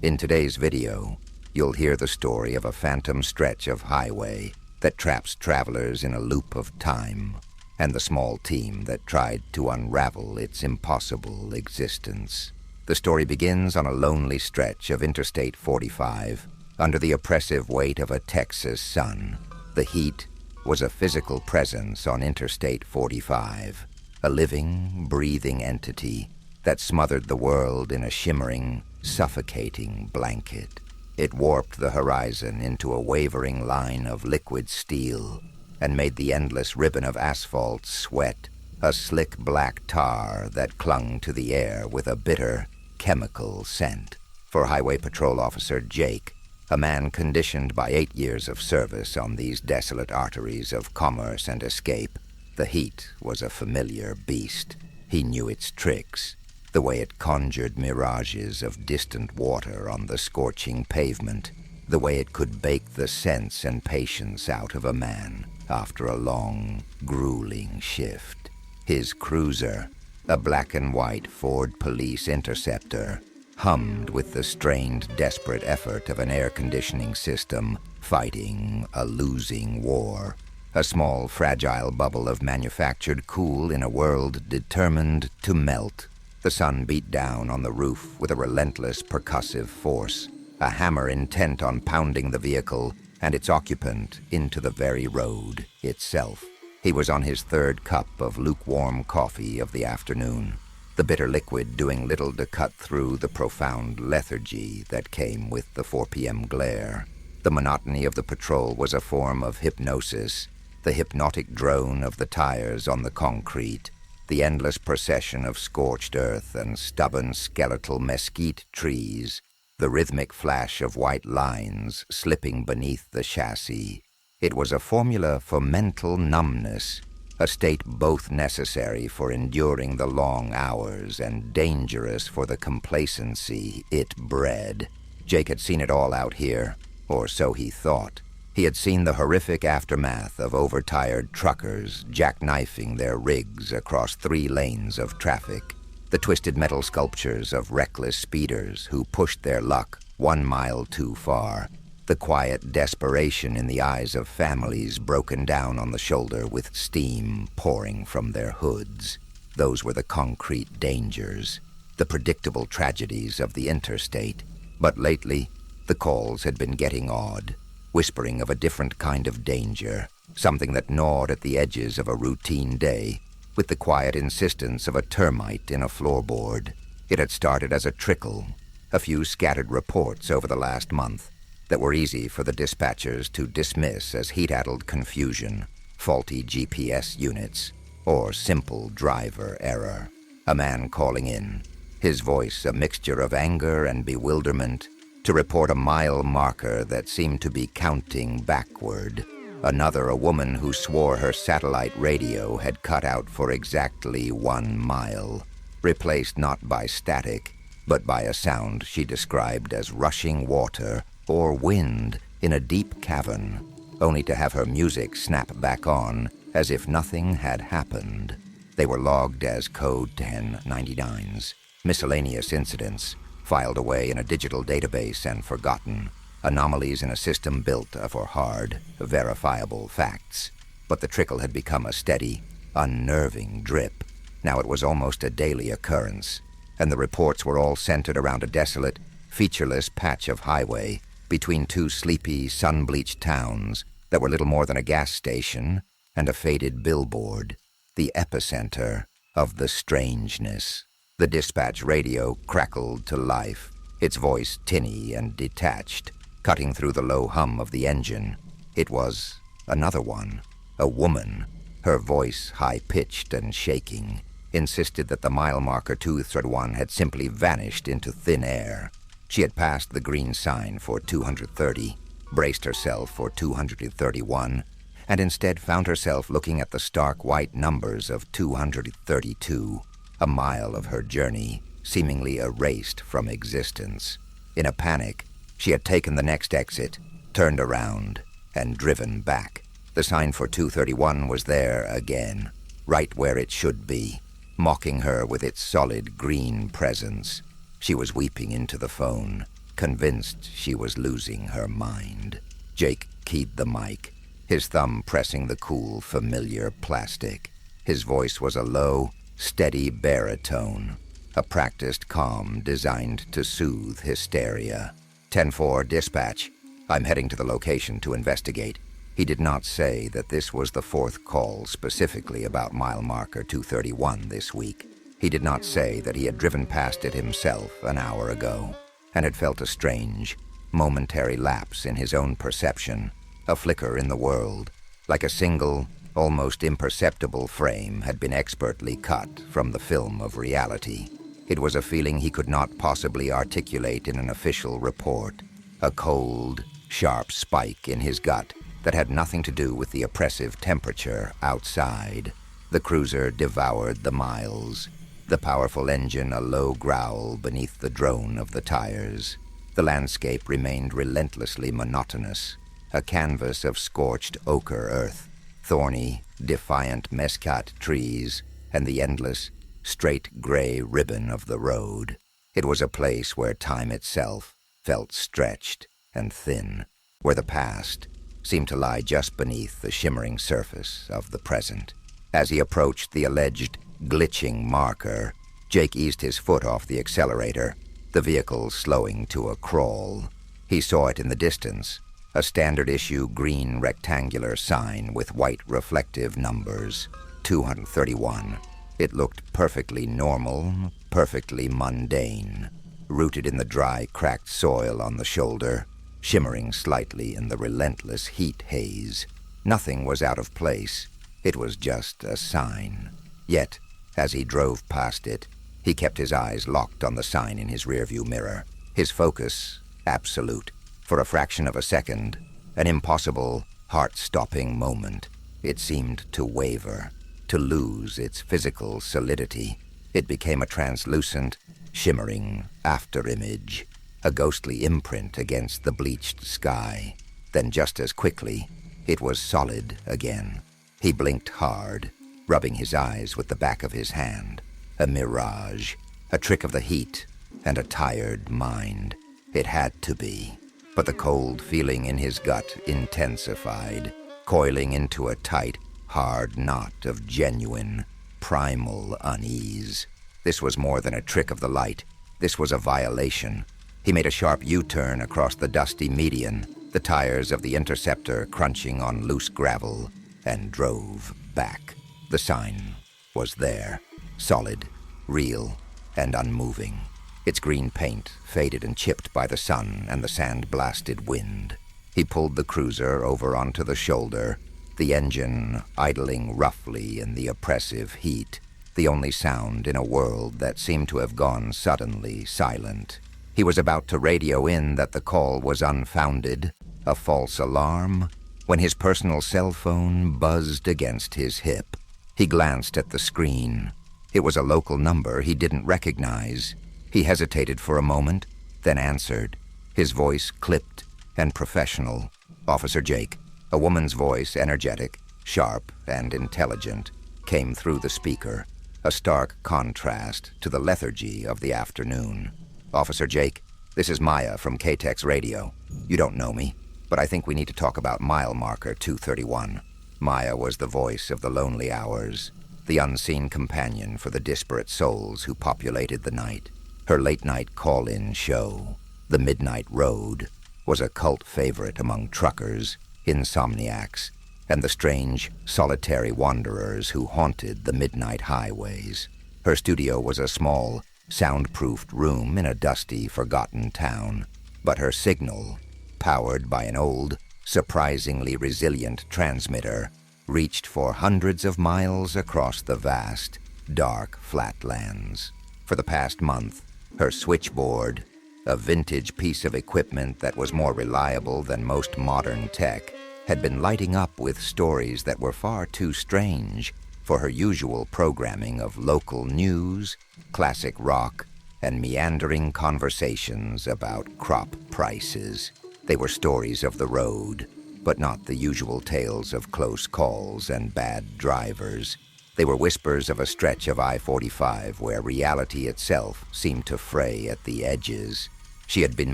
In today's video, you'll hear the story of a phantom stretch of highway that traps travelers in a loop of time, and the small team that tried to unravel its impossible existence. The story begins on a lonely stretch of Interstate 45, under the oppressive weight of a Texas sun. The heat was a physical presence on Interstate 45, a living, breathing entity that smothered the world in a shimmering, suffocating blanket. It warped the horizon into a wavering line of liquid steel and made the endless ribbon of asphalt sweat, a slick black tar that clung to the air with a bitter, chemical scent. For Highway Patrol Officer Jake, a man conditioned by 8 years of service on these desolate arteries of commerce and escape, the heat was a familiar beast. He knew its tricks, the way it conjured mirages of distant water on the scorching pavement, the way it could bake the sense and patience out of a man after a long, grueling shift. His cruiser, a black and white Ford Police Interceptor, hummed with the strained, desperate effort of an air conditioning system fighting a losing war. A small, fragile bubble of manufactured cool in a world determined to melt. The sun beat down on the roof with a relentless percussive force, a hammer intent on pounding the vehicle and its occupant into the very road itself. He was on his third cup of lukewarm coffee of the afternoon, the bitter liquid doing little to cut through the profound lethargy that came with the 4 p.m. glare. The monotony of the patrol was a form of hypnosis, the hypnotic drone of the tires on the concrete, the endless procession of scorched earth and stubborn skeletal mesquite trees, the rhythmic flash of white lines slipping beneath the chassis. It was a formula for mental numbness, a state both necessary for enduring the long hours and dangerous for the complacency it bred. Jake had seen it all out here, or so he thought. He had seen the horrific aftermath of overtired truckers jackknifing their rigs across 3 lanes of traffic, the twisted metal sculptures of reckless speeders who pushed their luck 1 mile too far, the quiet desperation in the eyes of families broken down on the shoulder with steam pouring from their hoods. Those were the concrete dangers, the predictable tragedies of the interstate. But lately, the calls had been getting odd, whispering of a different kind of danger, something that gnawed at the edges of a routine day, with the quiet insistence of a termite in a floorboard. It had started as a trickle, a few scattered reports over the last month that were easy for the dispatchers to dismiss as heat-addled confusion, faulty GPS units, or simple driver error. A man calling in, his voice a mixture of anger and bewilderment, to report a mile marker that seemed to be counting backward. Another, a woman who swore her satellite radio had cut out for exactly 1 mile, replaced not by static, but by a sound she described as rushing water or wind in a deep cavern, only to have her music snap back on as if nothing had happened. They were logged as Code 1099s, miscellaneous incidents, filed away in a digital database and forgotten, anomalies in a system built for hard, verifiable facts. But the trickle had become a steady, unnerving drip. Now it was almost a daily occurrence, and the reports were all centered around a desolate, featureless patch of highway between 2 sleepy, sun-bleached towns that were little more than a gas station and a faded billboard, the epicenter of the strangeness. The dispatch radio crackled to life, its voice tinny and detached, cutting through the low hum of the engine. It was another one, a woman, her voice high-pitched and shaking, insisted that the mile marker 231 had simply vanished into thin air. She had passed the green sign for 230, braced herself for 231, and instead found herself looking at the stark white numbers of 232, a mile of her journey seemingly erased from existence. In a panic, she had taken the next exit, turned around, and driven back. The sign for 231 was there again, right where it should be, mocking her with its solid green presence. She was weeping into the phone, convinced she was losing her mind. Jake keyed the mic, his thumb pressing the cool, familiar plastic. His voice was a low, steady baritone, a practiced calm designed to soothe hysteria. 10-4, dispatch. I'm heading to the location to investigate. He did not say that this was the fourth call specifically about mile marker 231 this week. He did not say that he had driven past it himself an hour ago and had felt a strange, momentary lapse in his own perception, a flicker in the world, like a single, almost imperceptible frame had been expertly cut from the film of reality. It was a feeling he could not possibly articulate in an official report, a cold, sharp spike in his gut that had nothing to do with the oppressive temperature outside. The cruiser devoured the miles, the powerful engine a low growl beneath the drone of the tires. The landscape remained relentlessly monotonous, a canvas of scorched ochre earth, thorny, defiant mesquite trees, and the endless, straight gray ribbon of the road. It was a place where time itself felt stretched and thin, where the past seemed to lie just beneath the shimmering surface of the present. As he approached the alleged glitching marker, Jake eased his foot off the accelerator, the vehicle slowing to a crawl. He saw it in the distance, a standard-issue green rectangular sign with white reflective numbers, 231. It looked perfectly normal, perfectly mundane, rooted in the dry, cracked soil on the shoulder, shimmering slightly in the relentless heat haze. Nothing was out of place. It was just a sign. Yet, as he drove past it, he kept his eyes locked on the sign in his rearview mirror, his focus absolute. For a fraction of a second, an impossible, heart-stopping moment, it seemed to waver, to lose its physical solidity. It became a translucent, shimmering afterimage, a ghostly imprint against the bleached sky. Then just as quickly, it was solid again. He blinked hard, rubbing his eyes with the back of his hand. A mirage, a trick of the heat and a tired mind. It had to be. But the cold feeling in his gut intensified, coiling into a tight, hard knot of genuine, primal unease. This was more than a trick of the light. This was a violation. He made a sharp U-turn across the dusty median, the tires of the Interceptor crunching on loose gravel, and drove back. The sign was there, solid, real, and unmoving. Its green paint faded and chipped by the sun and the sand-blasted wind. He pulled the cruiser over onto the shoulder, the engine idling roughly in the oppressive heat, the only sound in a world that seemed to have gone suddenly silent. He was about to radio in that the call was unfounded, a false alarm, when his personal cell phone buzzed against his hip. He glanced at the screen. It was a local number he didn't recognize. He hesitated for a moment, then answered, his voice clipped and professional. Officer Jake, a woman's voice, energetic, sharp, and intelligent, came through the speaker, a stark contrast to the lethargy of the afternoon. Officer Jake, this is Maya from KTEX Radio. You don't know me, but I think we need to talk about mile marker 231. Maya was the voice of the lonely hours, the unseen companion for the disparate souls who populated the night. Her late-night call-in show, The Midnight Road, was a cult favorite among truckers, insomniacs, and the strange, solitary wanderers who haunted the midnight highways. Her studio was a small, soundproofed room in a dusty, forgotten town, but her signal, powered by an old, surprisingly resilient transmitter, reached for hundreds of miles across the vast, dark flatlands. For the past month, her switchboard, a vintage piece of equipment that was more reliable than most modern tech, had been lighting up with stories that were far too strange for her usual programming of local news, classic rock, and meandering conversations about crop prices. They were stories of the road, but not the usual tales of close calls and bad drivers. They were whispers of a stretch of I-45 where reality itself seemed to fray at the edges. She had been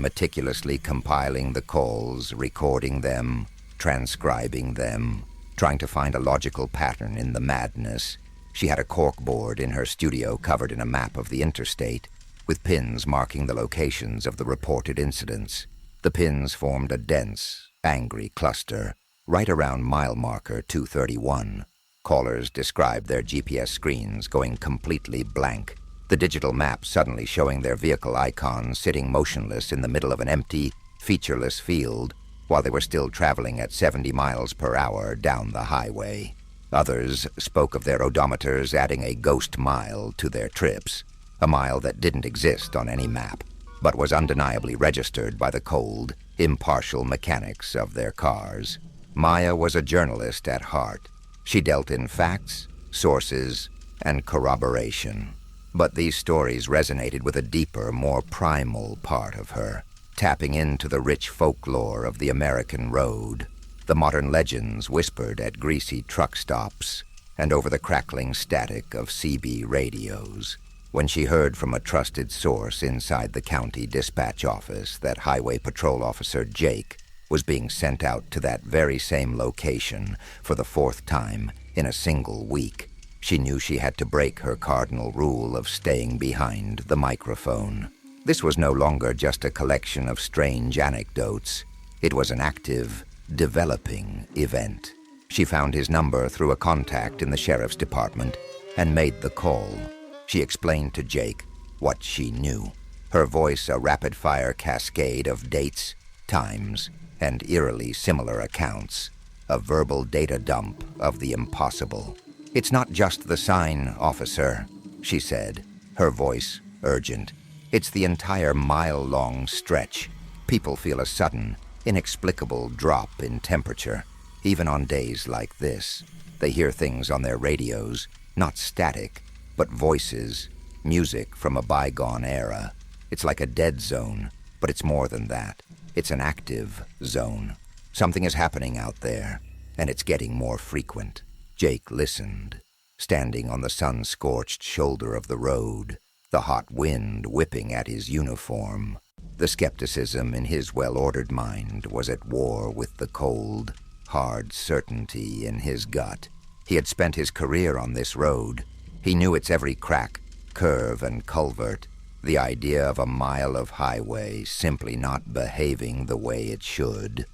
meticulously compiling the calls, recording them, transcribing them, trying to find a logical pattern in the madness. She had a corkboard in her studio covered in a map of the interstate, with pins marking the locations of the reported incidents. The pins formed a dense, angry cluster right around mile marker 231. Callers described their GPS screens going completely blank, the digital map suddenly showing their vehicle icons sitting motionless in the middle of an empty, featureless field while they were still traveling at 70 miles per hour down the highway. Others spoke of their odometers adding a ghost mile to their trips, a mile that didn't exist on any map, but was undeniably registered by the cold, impartial mechanics of their cars. Maya was a journalist at heart. She dealt in facts, sources, and corroboration. But these stories resonated with a deeper, more primal part of her, tapping into the rich folklore of the American road, the modern legends whispered at greasy truck stops and over the crackling static of CB radios. When she heard from a trusted source inside the county dispatch office that Highway Patrol Officer Jake was being sent out to that very same location for the 4th time in a single week, she knew she had to break her cardinal rule of staying behind the microphone. This was no longer just a collection of strange anecdotes. It was an active, developing event. She found his number through a contact in the sheriff's department and made the call. She explained to Jake what she knew, her voice a rapid-fire cascade of dates, times, and eerily similar accounts, a verbal data dump of the impossible. "It's not just the sign, officer," she said, her voice urgent. "It's the entire mile-long stretch. People feel a sudden, inexplicable drop in temperature, even on days like this. They hear things on their radios, not static, but voices, music from a bygone era. It's like a dead zone, but it's more than that. It's an active zone. Something is happening out there, and it's getting more frequent." Jake listened, standing on the sun-scorched shoulder of the road, the hot wind whipping at his uniform. The skepticism in his well-ordered mind was at war with the cold, hard certainty in his gut. He had spent his career on this road. He knew its every crack, curve, and culvert. The idea of a mile of highway simply not behaving the way it should,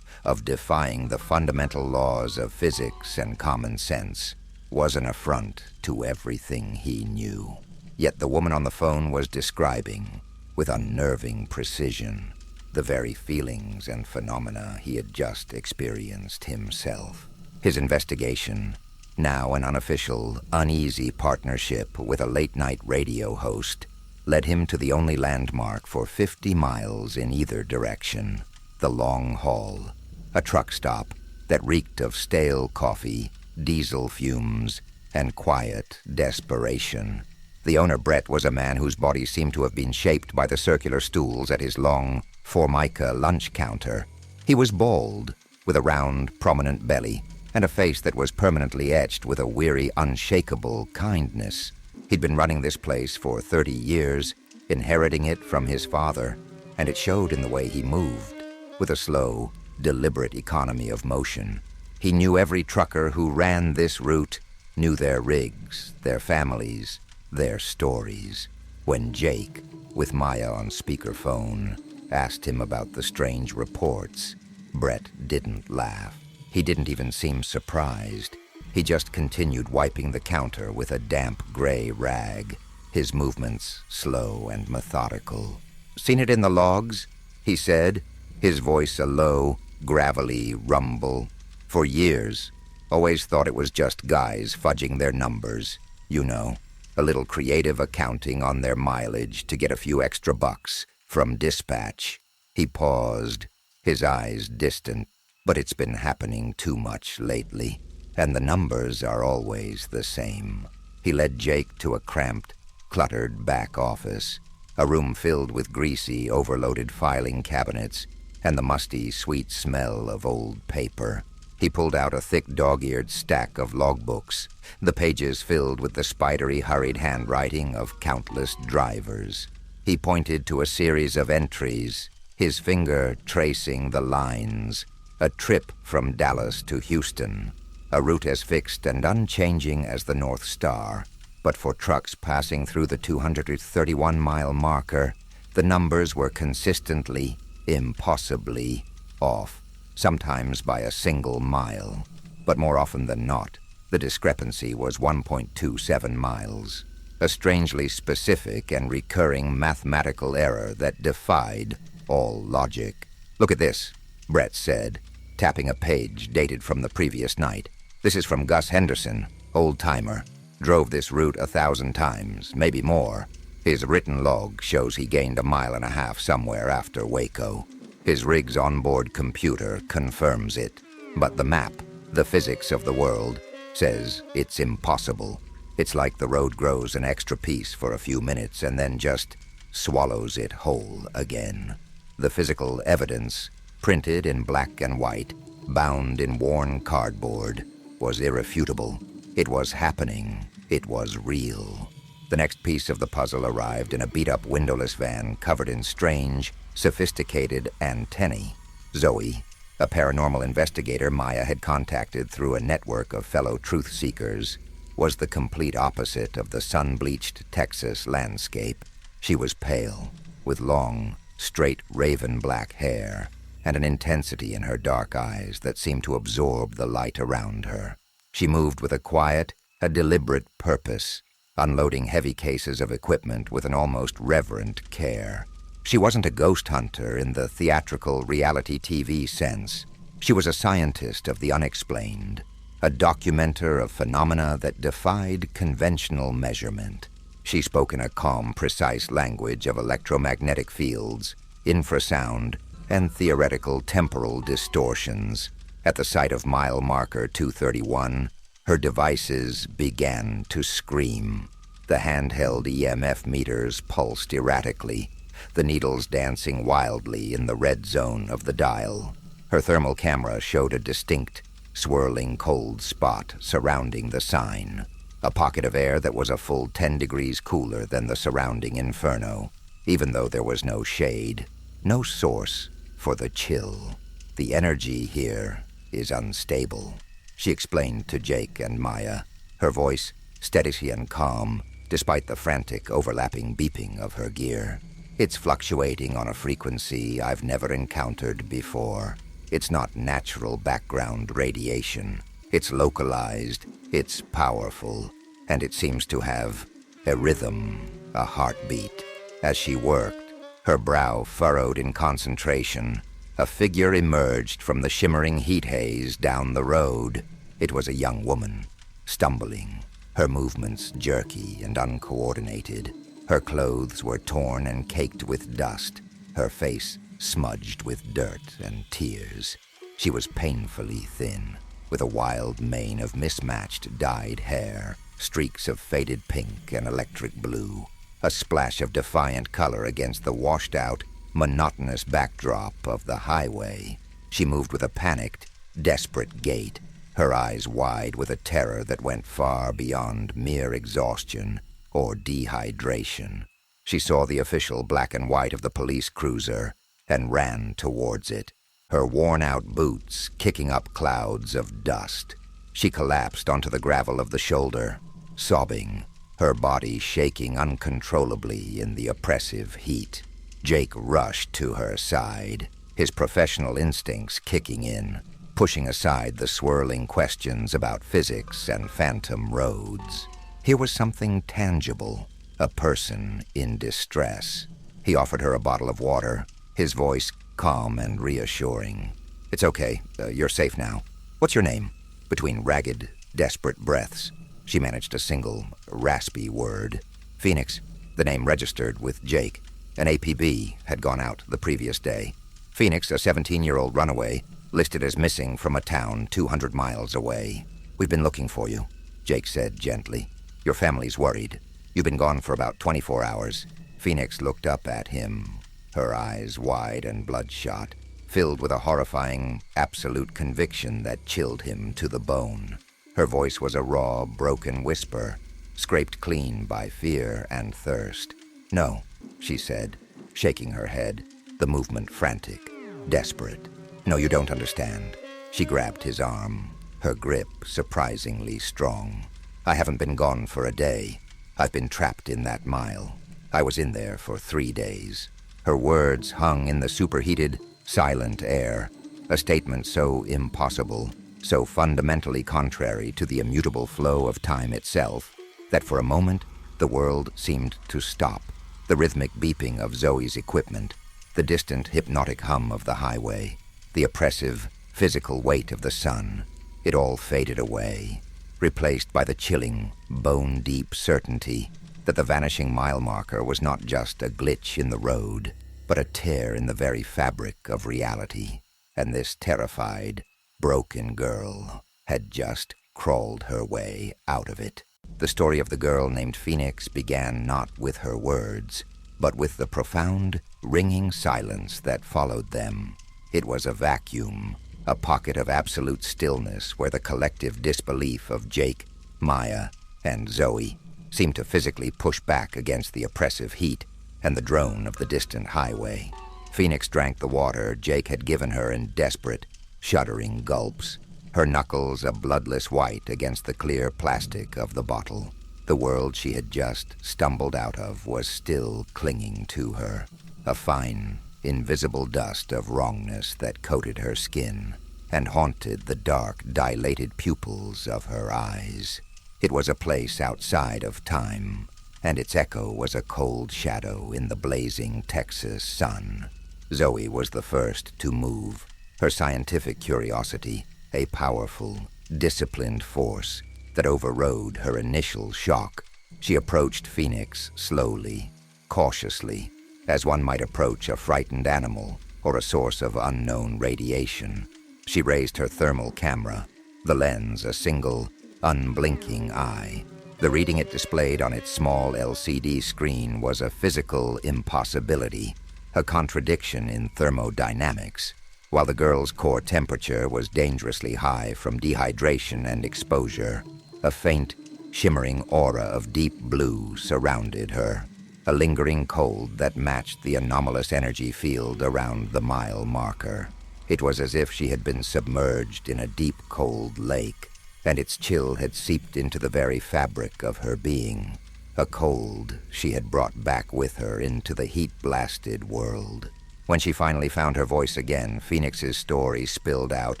of defying the fundamental laws of physics and common sense, was an affront to everything he knew. Yet the woman on the phone was describing, with unnerving precision, the very feelings and phenomena he had just experienced himself. His investigation, now an unofficial, uneasy partnership with a late-night radio host, led him to the only landmark for 50 miles in either direction, the long haul, a truck stop that reeked of stale coffee, diesel fumes, and quiet desperation. The owner, Brett, was a man whose body seemed to have been shaped by the circular stools at his long, formica lunch counter. He was bald, with a round, prominent belly, and a face that was permanently etched with a weary, unshakable kindness. He'd been running this place for 30 years, inheriting it from his father, and it showed in the way he moved, with a slow, deliberate economy of motion. He knew every trucker who ran this route, knew their rigs, their families, their stories. When Jake, with Maya on speakerphone, asked him about the strange reports, Brett didn't laugh. He didn't even seem surprised. He just continued wiping the counter with a damp gray rag, his movements slow and methodical. "Seen it in the logs?" he said, his voice a low, gravelly rumble. "For years, always thought it was just guys fudging their numbers, you know, a little creative accounting on their mileage to get a few extra bucks from dispatch." He paused, his eyes distant. "But it's been happening too much lately, and the numbers are always the same." He led Jake to a cramped, cluttered back office, a room filled with greasy, overloaded filing cabinets and the musty, sweet smell of old paper. He pulled out a thick dog-eared stack of logbooks, the pages filled with the spidery, hurried handwriting of countless drivers. He pointed to a series of entries, his finger tracing the lines. A trip from Dallas to Houston, a route as fixed and unchanging as the North Star. But for trucks passing through the 231-mile marker, the numbers were consistently, impossibly off, sometimes by a single mile. But more often than not, the discrepancy was 1.27 miles, a strangely specific and recurring mathematical error that defied all logic. "Look at this," Brett said, tapping a page dated from the previous night. "This is from Gus Henderson, old-timer. Drove this route 1,000 times, maybe more. His written log shows he gained 1.5 miles somewhere after Waco. His rig's onboard computer confirms it. But the map, the physics of the world, says it's impossible. It's like the road grows an extra piece for a few minutes and then just swallows it whole again. The physical evidence, printed in black and white, bound in worn cardboard, was irrefutable. It was happening. It was real." The next piece of the puzzle arrived in a beat-up windowless van covered in strange, sophisticated antennae. Zoe, a paranormal investigator Maya had contacted through a network of fellow truth-seekers, was the complete opposite of the sun-bleached Texas landscape. She was pale, with long, straight raven-black hair, and an intensity in her dark eyes that seemed to absorb the light around her. She moved with a quiet, a deliberate purpose, unloading heavy cases of equipment with an almost reverent care. She wasn't a ghost hunter in the theatrical reality TV sense. She was a scientist of the unexplained, a documenter of phenomena that defied conventional measurement. She spoke in a calm, precise language of electromagnetic fields, infrasound, and theoretical temporal distortions. At the sight of mile marker 231, her devices began to scream. The handheld EMF meters pulsed erratically, the needles dancing wildly in the red zone of the dial. Her thermal camera showed a distinct, swirling cold spot surrounding the sign, a pocket of air that was a full 10 degrees cooler than the surrounding inferno, even though there was no shade, no source for the chill. "The energy here is unstable," she explained to Jake and Maya, her voice steady and calm, despite the frantic overlapping beeping of her gear. "It's fluctuating on a frequency I've never encountered before. It's not natural background radiation. It's localized, it's powerful, and it seems to have a rhythm, a heartbeat." As she worked, her brow furrowed in concentration, a figure emerged from the shimmering heat haze down the road. It was a young woman, stumbling, her movements jerky and uncoordinated. Her clothes were torn and caked with dust, her face smudged with dirt and tears. She was painfully thin, with a wild mane of mismatched dyed hair, streaks of faded pink and electric blue, a splash of defiant color against the washed-out, monotonous backdrop of the highway. She moved with a panicked, desperate gait, her eyes wide with a terror that went far beyond mere exhaustion or dehydration. She saw the official black and white of the police cruiser and ran towards it, her worn-out boots kicking up clouds of dust. She collapsed onto the gravel of the shoulder, sobbing, her body shaking uncontrollably in the oppressive heat. Jake rushed to her side, his professional instincts kicking in, pushing aside the swirling questions about physics and phantom roads. Here was something tangible, a person in distress. He offered her a bottle of water, his voice calm and reassuring. "It's okay, you're safe now. What's your name?" Between ragged, desperate breaths, she managed a single, raspy word. "Phoenix," the name registered with Jake. An APB had gone out the previous day. Phoenix, a 17-year-old runaway, listed as missing from a town 200 miles away. "We've been looking for you," Jake said gently. "Your family's worried. You've been gone for about 24 hours. Phoenix looked up at him, her eyes wide and bloodshot, filled with a horrifying, absolute conviction that chilled him to the bone. Her voice was a raw, broken whisper, scraped clean by fear and thirst. "No, she said, shaking her head, the movement frantic, desperate. No, you don't understand. She grabbed his arm, her grip surprisingly strong. I haven't been gone for a day. I've been trapped in that mile. I was in there for 3 days. Her words hung in the superheated, silent air, a statement so impossible, so fundamentally contrary to the immutable flow of time itself, that for a moment the world seemed to stop. The rhythmic beeping of Zoe's equipment, the distant hypnotic hum of the highway, the oppressive, physical weight of the sun, it all faded away, replaced by the chilling, bone-deep certainty that the vanishing mile marker was not just a glitch in the road, but a tear in the very fabric of reality. And this terrified, broken girl had just crawled her way out of it. The story of the girl named Phoenix began not with her words, but with the profound, ringing silence that followed them. It was a vacuum, a pocket of absolute stillness where the collective disbelief of Jake, Maya, and Zoe seemed to physically push back against the oppressive heat and the drone of the distant highway. Phoenix drank the water Jake had given her in desperate, shuddering gulps, her knuckles a bloodless white against the clear plastic of the bottle. The world she had just stumbled out of was still clinging to her, a fine, invisible dust of wrongness that coated her skin and haunted the dark, dilated pupils of her eyes. It was a place outside of time, and its echo was a cold shadow in the blazing Texas sun. Zoe was the first to move, her scientific curiosity a powerful, disciplined force that overrode her initial shock. She approached Phoenix slowly, cautiously, as one might approach a frightened animal or a source of unknown radiation. She raised her thermal camera, the lens a single, unblinking eye. The reading it displayed on its small LCD screen was a physical impossibility, a contradiction in thermodynamics. While the girl's core temperature was dangerously high from dehydration and exposure, a faint, shimmering aura of deep blue surrounded her, a lingering cold that matched the anomalous energy field around the mile marker. It was as if she had been submerged in a deep, cold lake, and its chill had seeped into the very fabric of her being, a cold she had brought back with her into the heat-blasted world. When she finally found her voice again, Phoenix's story spilled out,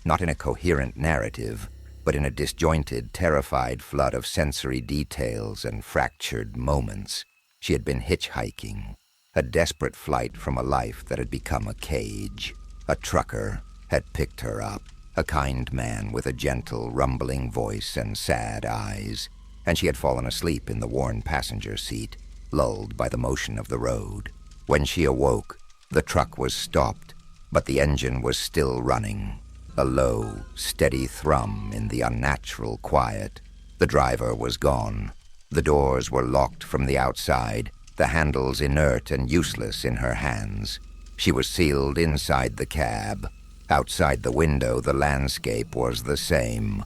not in a coherent narrative, but in a disjointed, terrified flood of sensory details and fractured moments. She had been hitchhiking, a desperate flight from a life that had become a cage. A trucker had picked her up, a kind man with a gentle, rumbling voice and sad eyes, and she had fallen asleep in the worn passenger seat, lulled by the motion of the road. When she awoke, the truck was stopped, but the engine was still running, a low, steady thrum in the unnatural quiet. The driver was gone. The doors were locked from the outside, the handles inert and useless in her hands. She was sealed inside the cab. Outside the window, the landscape was the same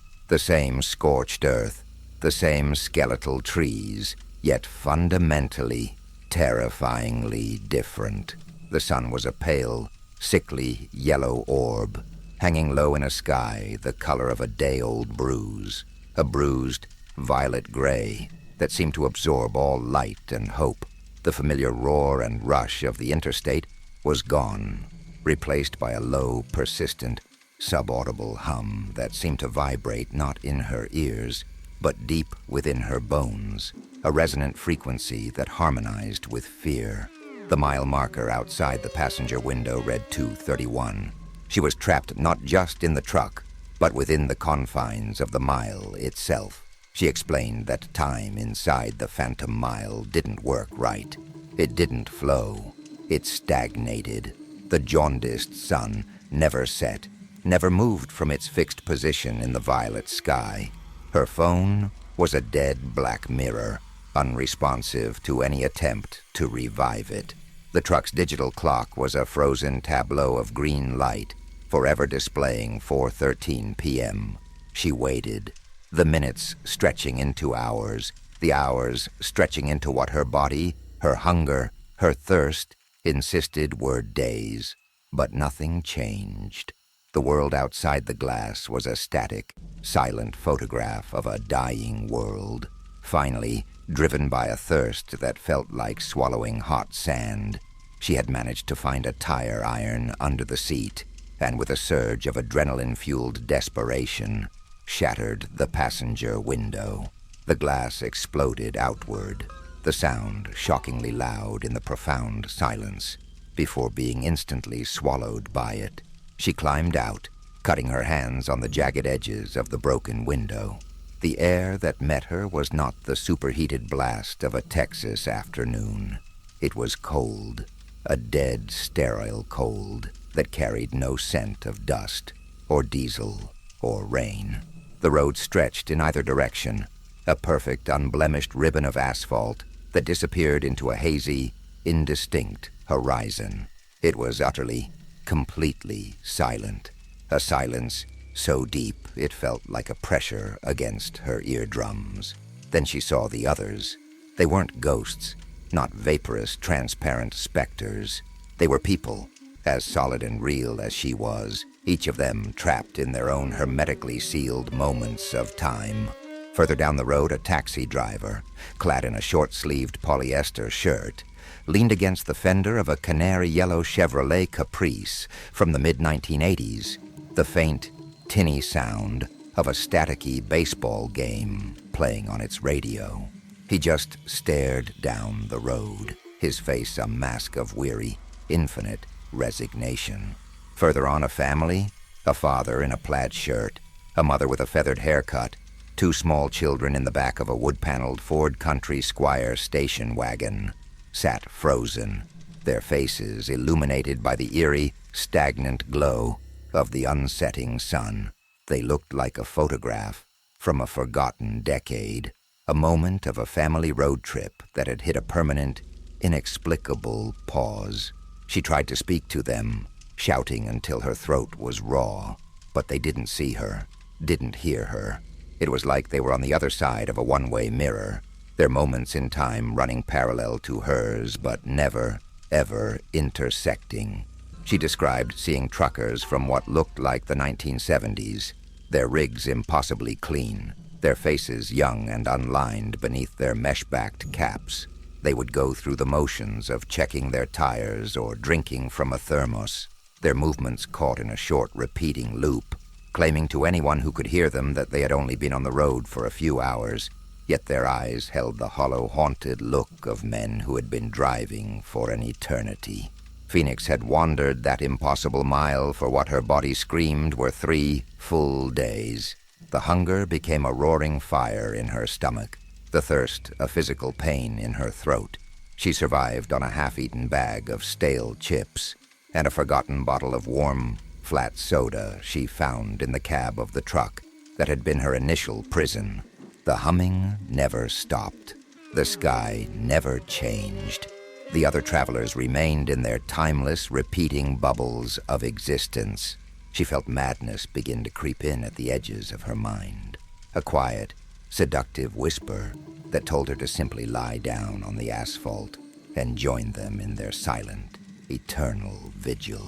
scorched earth, the same skeletal trees, yet fundamentally, terrifyingly different. The sun was a pale, sickly yellow orb, hanging low in a sky the color of a day-old bruise, a bruised, violet gray that seemed to absorb all light and hope. The familiar roar and rush of the Interstate was gone, replaced by a low, persistent, subaudible hum that seemed to vibrate not in her ears, but deep within her bones, a resonant frequency that harmonized with fear. The mile marker outside the passenger window read 2:31. She was trapped not just in the truck, but within the confines of the mile itself. She explained that time inside the phantom mile didn't work right. It didn't flow. It stagnated. The jaundiced sun never set, never moved from its fixed position in the violet sky. Her phone was a dead black mirror, unresponsive to any attempt to revive it. The truck's digital clock was a frozen tableau of green light, forever displaying 4:13 p.m. She waited, the minutes stretching into hours, the hours stretching into what her body, her hunger, Her thirst insisted were days, but nothing changed. The world outside the glass was a static, silent photograph of a dying world. Finally, driven by a thirst that felt like swallowing hot sand, she had managed to find a tire iron under the seat, and with a surge of adrenaline-fueled desperation, shattered the passenger window. The glass exploded outward, the sound shockingly loud in the profound silence, before being instantly swallowed by it. She climbed out, cutting her hands on the jagged edges of the broken window. The air that met her was not the superheated blast of a Texas afternoon. It was cold, a dead, sterile cold that carried no scent of dust, or diesel, or rain. The road stretched in either direction, a perfect, unblemished ribbon of asphalt that disappeared into a hazy, indistinct horizon. It was utterly, completely silent, a silence so deep it felt like a pressure against her eardrums. Then she saw the others. They weren't ghosts, not vaporous, transparent specters. They were people, as solid and real as she was, each of them trapped in their own hermetically sealed moments of time. Further down the road, a taxi driver, clad in a short-sleeved polyester shirt, leaned against the fender of a canary-yellow Chevrolet Caprice from the mid-1980s, the faint, tinny sound of a staticky baseball game playing on its radio. He just stared down the road, his face a mask of weary, infinite resignation. Further on, a family, a father in a plaid shirt, a mother with a feathered haircut, two small children in the back of a wood-paneled Ford Country Squire station wagon, sat frozen, their faces illuminated by the eerie, stagnant glow of the unsetting sun. They looked like a photograph from a forgotten decade, a moment of a family road trip that had hit a permanent, inexplicable pause. She tried to speak to them, shouting until her throat was raw, but they didn't see her, didn't hear her. It was like they were on the other side of a one-way mirror, their moments in time running parallel to hers, but never, ever intersecting. She described seeing truckers from what looked like the 1970s, their rigs impossibly clean, their faces young and unlined beneath their mesh-backed caps. They would go through the motions of checking their tires or drinking from a thermos, their movements caught in a short, repeating loop, claiming to anyone who could hear them that they had only been on the road for a few hours, yet their eyes held the hollow, haunted look of men who had been driving for an eternity. Phoenix had wandered that impossible mile for what her body screamed were 3 full days. The hunger became a roaring fire in her stomach, the thirst a physical pain in her throat. She survived on a half-eaten bag of stale chips and a forgotten bottle of warm, flat soda she found in the cab of the truck that had been her initial prison. The humming never stopped. The sky never changed. The other travelers remained in their timeless, repeating bubbles of existence. She felt madness begin to creep in at the edges of her mind, a quiet, seductive whisper that told her to simply lie down on the asphalt and join them in their silent, eternal vigil.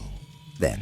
Then,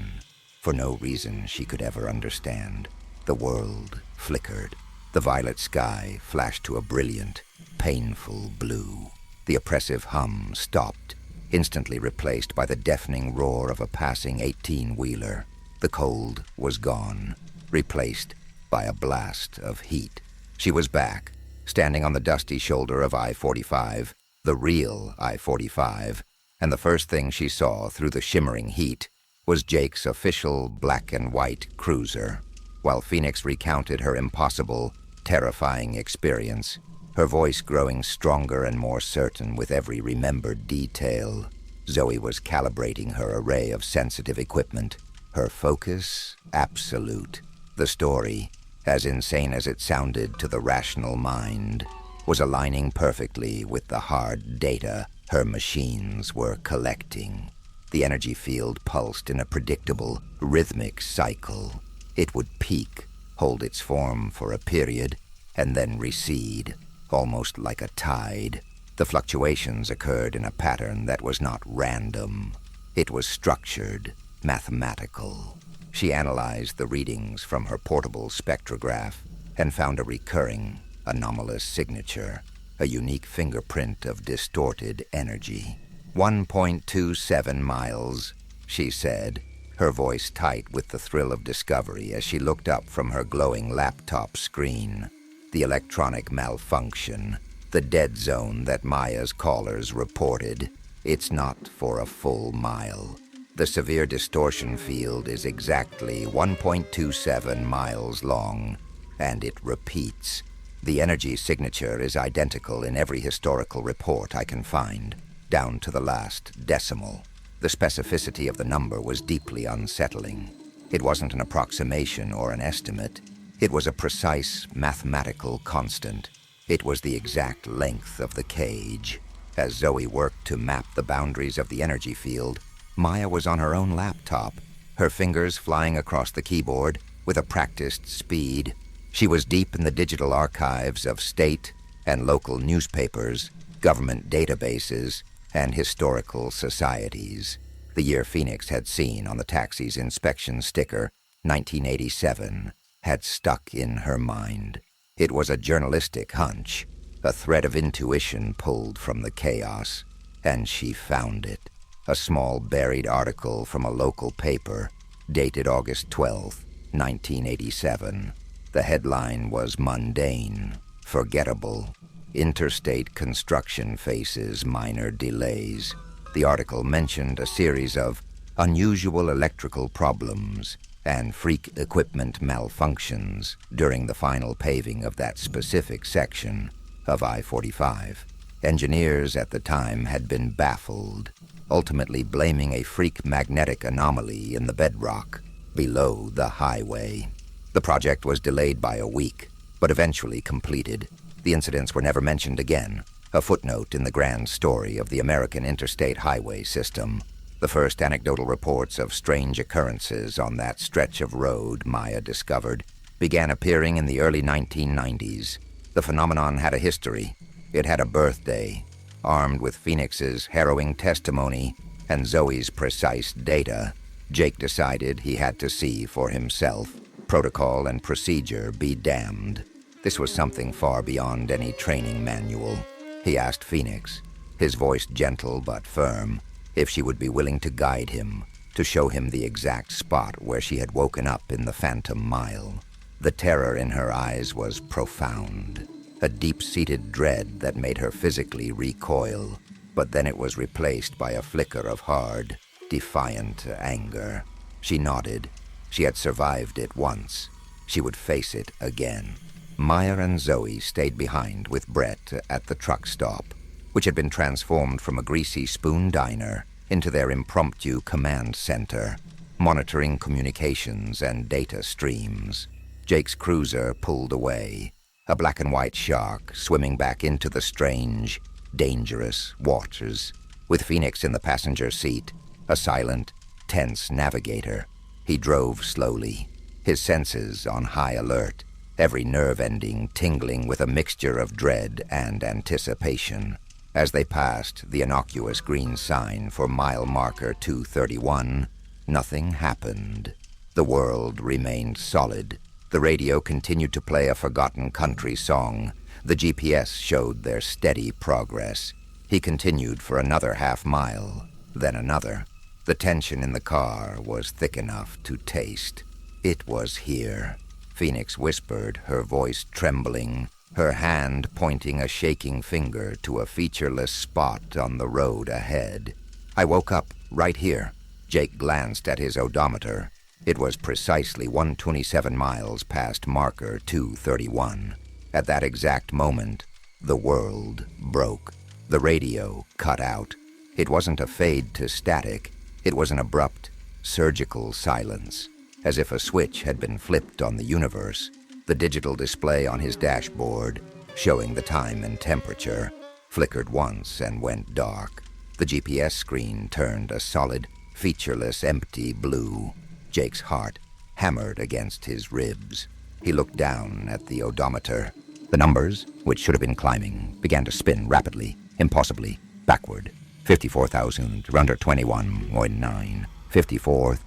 for no reason she could ever understand, the world flickered. The violet sky flashed to a brilliant, painful blue. The oppressive hum stopped, instantly replaced by the deafening roar of a passing 18-wheeler. The cold was gone, replaced by a blast of heat. She was back, standing on the dusty shoulder of I-45, the real I-45, and the first thing she saw through the shimmering heat was Jake's official black-and-white cruiser. While Phoenix recounted her impossible, terrifying experience, her voice growing stronger and more certain with every remembered detail, Zoe was calibrating her array of sensitive equipment, her focus absolute. The story, as insane as it sounded to the rational mind, was aligning perfectly with the hard data her machines were collecting. The energy field pulsed in a predictable, rhythmic cycle. It would peak, hold its form for a period, and then recede, almost like a tide, The fluctuations occurred in a pattern that was not random. It was structured, mathematical. She analyzed the readings from her portable spectrograph and found a recurring, anomalous signature, a unique fingerprint of distorted energy. 1.27 miles, she said, her voice tight with the thrill of discovery as she looked up from her glowing laptop screen. The electronic malfunction, the dead zone that Maya's callers reported. It's not for a full mile. The severe distortion field is exactly 1.27 miles long, and it repeats. The energy signature is identical in every historical report I can find, down to the last decimal. The specificity of the number was deeply unsettling. It wasn't an approximation or an estimate. It was a precise mathematical constant. It was the exact length of the cage. As Zoe worked to map the boundaries of the energy field, Maya was on her own laptop, her fingers flying across the keyboard with a practiced speed. She was deep in the digital archives of state and local newspapers, government databases, and historical societies. The year Phoenix had seen on the taxi's inspection sticker, 1987, had stuck in her mind. It was a journalistic hunch, a thread of intuition pulled from the chaos, and she found it. A small buried article from a local paper, dated August 12, 1987. The headline was mundane, forgettable. Interstate construction faces minor delays. The article mentioned a series of unusual electrical problems and freak equipment malfunctions during the final paving of that specific section of I-45. Engineers at the time had been baffled, ultimately blaming a freak magnetic anomaly in the bedrock below the highway. The project was delayed by a week, but eventually completed. The incidents were never mentioned again, a footnote in the grand story of the American interstate highway system. The first anecdotal reports of strange occurrences on that stretch of road, Maya discovered, began appearing in the early 1990s. The phenomenon had a history. It had a birthday. Armed with Phoenix's harrowing testimony and Zoe's precise data, Jake decided he had to see for himself. Protocol and procedure be damned. This was something far beyond any training manual. He asked Phoenix, his voice gentle but firm, if she would be willing to guide him, to show him the exact spot where she had woken up in the Phantom Mile. The terror in her eyes was profound, a deep-seated dread that made her physically recoil, but then it was replaced by a flicker of hard, defiant anger. She nodded. She had survived it once. She would face it again. Maya and Zoe stayed behind with Brett at the truck stop, which had been transformed from a greasy spoon diner into their impromptu command center, monitoring communications and data streams. Jake's cruiser pulled away, a black and white shark swimming back into the strange, dangerous waters. With Phoenix in the passenger seat, a silent, tense navigator, he drove slowly, his senses on high alert, every nerve ending tingling with a mixture of dread and anticipation. As they passed the innocuous green sign for mile marker 231, nothing happened. The world remained solid. The radio continued to play a forgotten country song. The GPS showed their steady progress. He continued for another half mile, then another. The tension in the car was thick enough to taste. It was here. Phoenix whispered, her voice trembling, her hand pointing a shaking finger to a featureless spot on the road ahead. I woke up right here. Jake glanced at his odometer. It was precisely 127 miles past marker 231. At that exact moment, the world broke. The radio cut out. It wasn't a fade to static. It was an abrupt, surgical silence, as if a switch had been flipped on the universe. The digital display on his dashboard, showing the time and temperature, flickered once and went dark. The GPS screen turned a solid, featureless, empty blue. Jake's heart hammered against his ribs. He looked down at the odometer. The numbers, which should have been climbing, began to spin rapidly. impossibly, backward. 54,000, under 21, or 9. 54,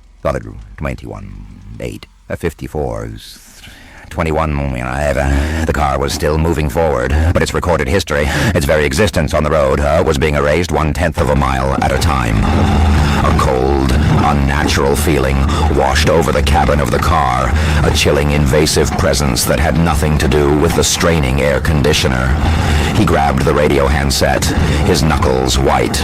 21, 8. 54, 21, the car was still moving forward, but its recorded history, its very existence on the road, was being erased 1/10 of a mile at a time. A cold, unnatural feeling washed over the cabin of the car, a chilling, invasive presence that had nothing to do with the straining air conditioner. He grabbed the radio handset, his knuckles white.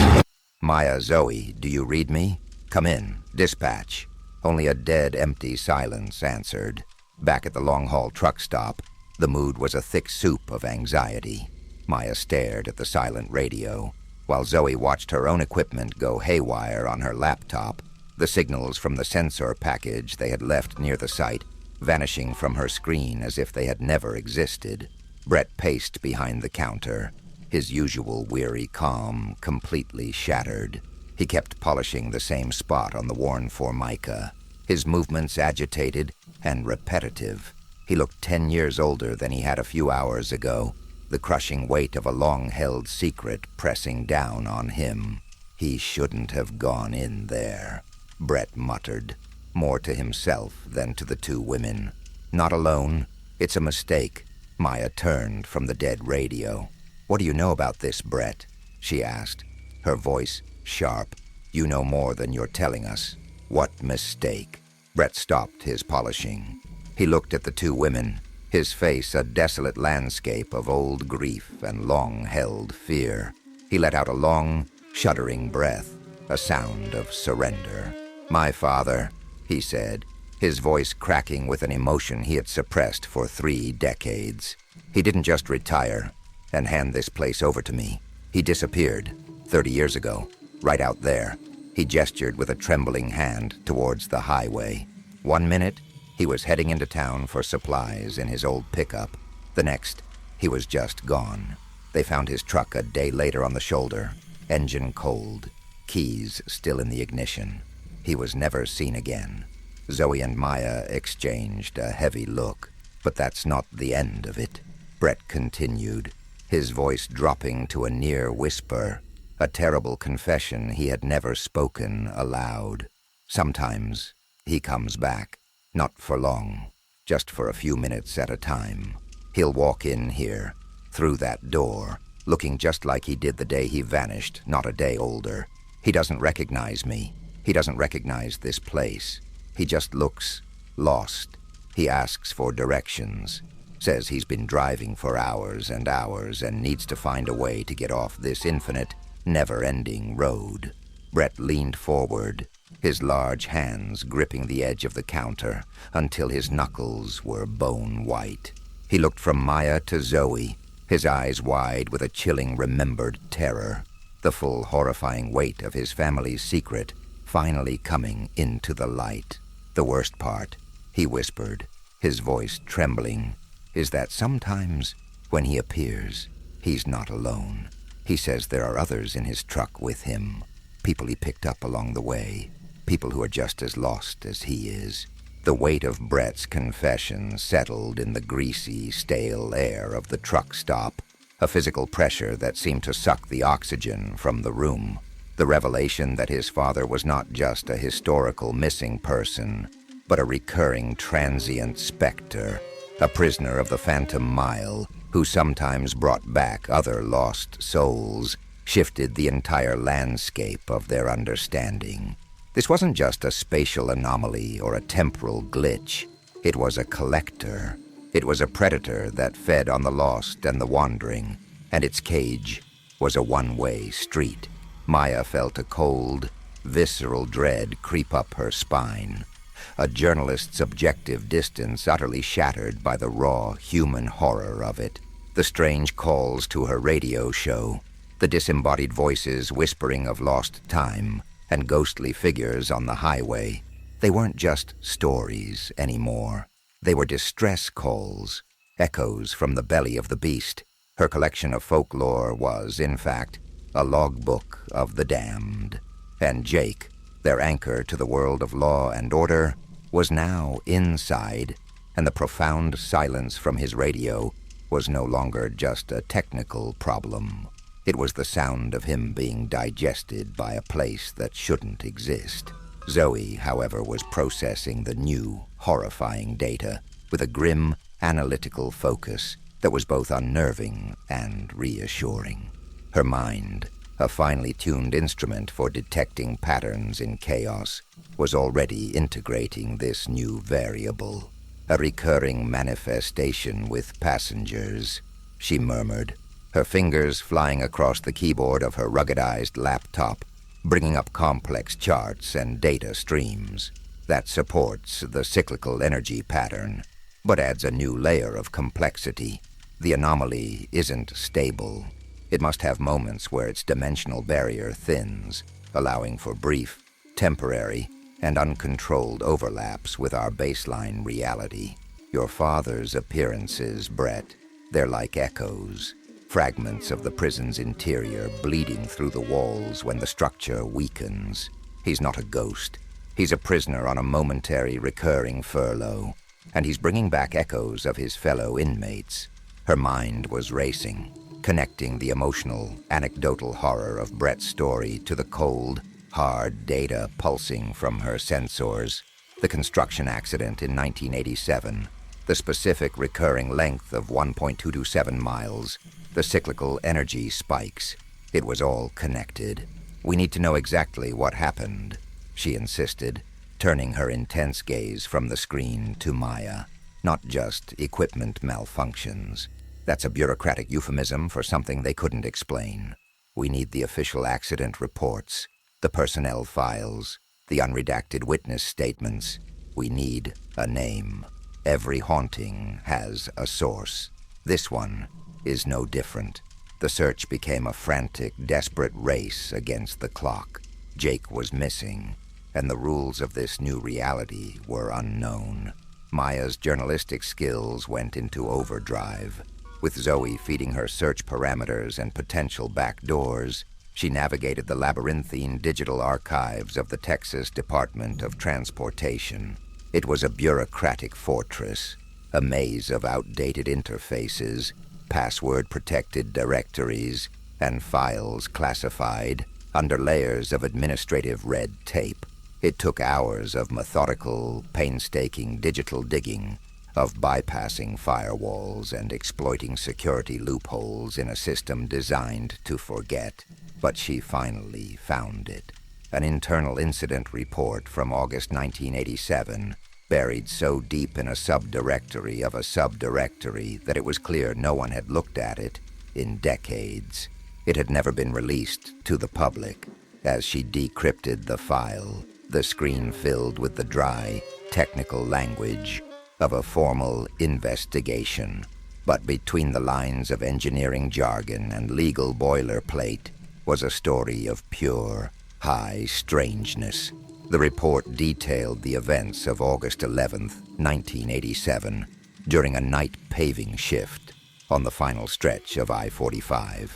Maya, Zoe, do you read me? Come in. Dispatch. Only a dead, empty silence answered. Back at the long-haul truck stop, the mood was a thick soup of anxiety. Maya stared at the silent radio, while Zoe watched her own equipment go haywire on her laptop, the signals from the sensor package they had left near the site vanishing from her screen as if they had never existed. Brett paced behind the counter, his usual weary calm completely shattered. He kept polishing the same spot on the worn Formica, his movements agitated and repetitive. He looked 10 years older than he had a few hours ago, the crushing weight of a long-held secret pressing down on him. He shouldn't have gone in there, Brett muttered, more to himself than to the two women. Not alone. It's a mistake. Maya turned from the dead radio. What do you know about this, Brett? She asked, her voice sharp. You know more than you're telling us. What mistake? Brett stopped his polishing. He looked at the two women, his face a desolate landscape of old grief and long-held fear. He let out a long, shuddering breath, a sound of surrender. My father, he said, his voice cracking with an emotion he had suppressed for 3 decades. He didn't just retire and hand this place over to me. He disappeared 30 years ago, right out there. He gestured with a trembling hand towards the highway. 1 minute, he was heading into town for supplies in his old pickup. The next, he was just gone. They found his truck a day later on the shoulder, engine cold, keys still in the ignition. He was never seen again. Zoe and Maya exchanged a heavy look. But that's not the end of it, Brett continued, his voice dropping to a near whisper, a terrible confession he had never spoken aloud. Sometimes he comes back, not for long, just for a few minutes at a time. He'll walk in here, through that door, looking just like he did the day he vanished, not a day older. He doesn't recognize me. He doesn't recognize this place. He just looks lost. He asks for directions, says he's been driving for hours and hours and needs to find a way to get off this infinite, never-ending road. Brett leaned forward, his large hands gripping the edge of the counter until his knuckles were bone white. He looked from Maya to Zoe, his eyes wide with a chilling remembered terror, the full horrifying weight of his family's secret finally coming into the light. The worst part, he whispered, his voice trembling, is that sometimes when he appears, he's not alone. He says there are others in his truck with him, people he picked up along the way, people who are just as lost as he is. The weight of Brett's confession settled in the greasy, stale air of the truck stop, a physical pressure that seemed to suck the oxygen from the room. The revelation that his father was not just a historical missing person, but a recurring transient specter, a prisoner of the Phantom Mile, who sometimes brought back other lost souls, shifted the entire landscape of their understanding. This wasn't just a spatial anomaly or a temporal glitch. It was a collector. It was a predator that fed on the lost and the wandering, and its cage was a one-way street. Maya felt a cold, visceral dread creep up her spine, a journalist's objective distance utterly shattered by the raw human horror of it. The strange calls to her radio show, the disembodied voices whispering of lost time, and ghostly figures on the highway. They weren't just stories anymore. They were distress calls, echoes from the belly of the beast. Her collection of folklore was, in fact, a logbook of the damned. And Jake, their anchor to the world of law and order, was now inside, and the profound silence from his radio was no longer just a technical problem. It was the sound of him being digested by a place that shouldn't exist. Zoe, however, was processing the new, horrifying data with a grim, analytical focus that was both unnerving and reassuring. Her mind, a finely tuned instrument for detecting patterns in chaos, was already integrating this new variable. A recurring manifestation with passengers, she murmured, her fingers flying across the keyboard of her ruggedized laptop, bringing up complex charts and data streams. That supports the cyclical energy pattern, but adds a new layer of complexity. The anomaly isn't stable. It must have moments where its dimensional barrier thins, allowing for brief, temporary, and uncontrolled overlaps with our baseline reality. Your father's appearances, Brett, they're like echoes, fragments of the prison's interior bleeding through the walls when the structure weakens. He's not a ghost. He's a prisoner on a momentary, recurring furlough, and he's bringing back echoes of his fellow inmates. Her mind was racing, connecting the emotional, anecdotal horror of Brett's story to the cold, hard data pulsing from her sensors. The construction accident in 1987, the specific recurring length of 1.227 miles, the cyclical energy spikes. It was all connected. We need to know exactly what happened, she insisted, turning her intense gaze from the screen to Maya. Not just equipment malfunctions. That's a bureaucratic euphemism for something they couldn't explain. We need the official accident reports, the personnel files, the unredacted witness statements. We need a name. Every haunting has a source. This one is no different. The search became a frantic, desperate race against the clock. Jake was missing, and the rules of this new reality were unknown. Maya's journalistic skills went into overdrive. With Zoe feeding her search parameters and potential backdoors, she navigated the labyrinthine digital archives of the Texas Department of Transportation. It was a bureaucratic fortress, a maze of outdated interfaces, password-protected directories, and files classified under layers of administrative red tape. It took hours of methodical, painstaking digital digging, of bypassing firewalls and exploiting security loopholes in a system designed to forget. But she finally found it. An internal incident report from August 1987, buried so deep in a subdirectory of a subdirectory that it was clear no one had looked at it in decades. It had never been released to the public. As she decrypted the file, the screen filled with the dry, technical language of a formal investigation. But between the lines of engineering jargon and legal boilerplate was a story of pure, high strangeness. The report detailed the events of August 11th, 1987, during a night paving shift on the final stretch of I-45.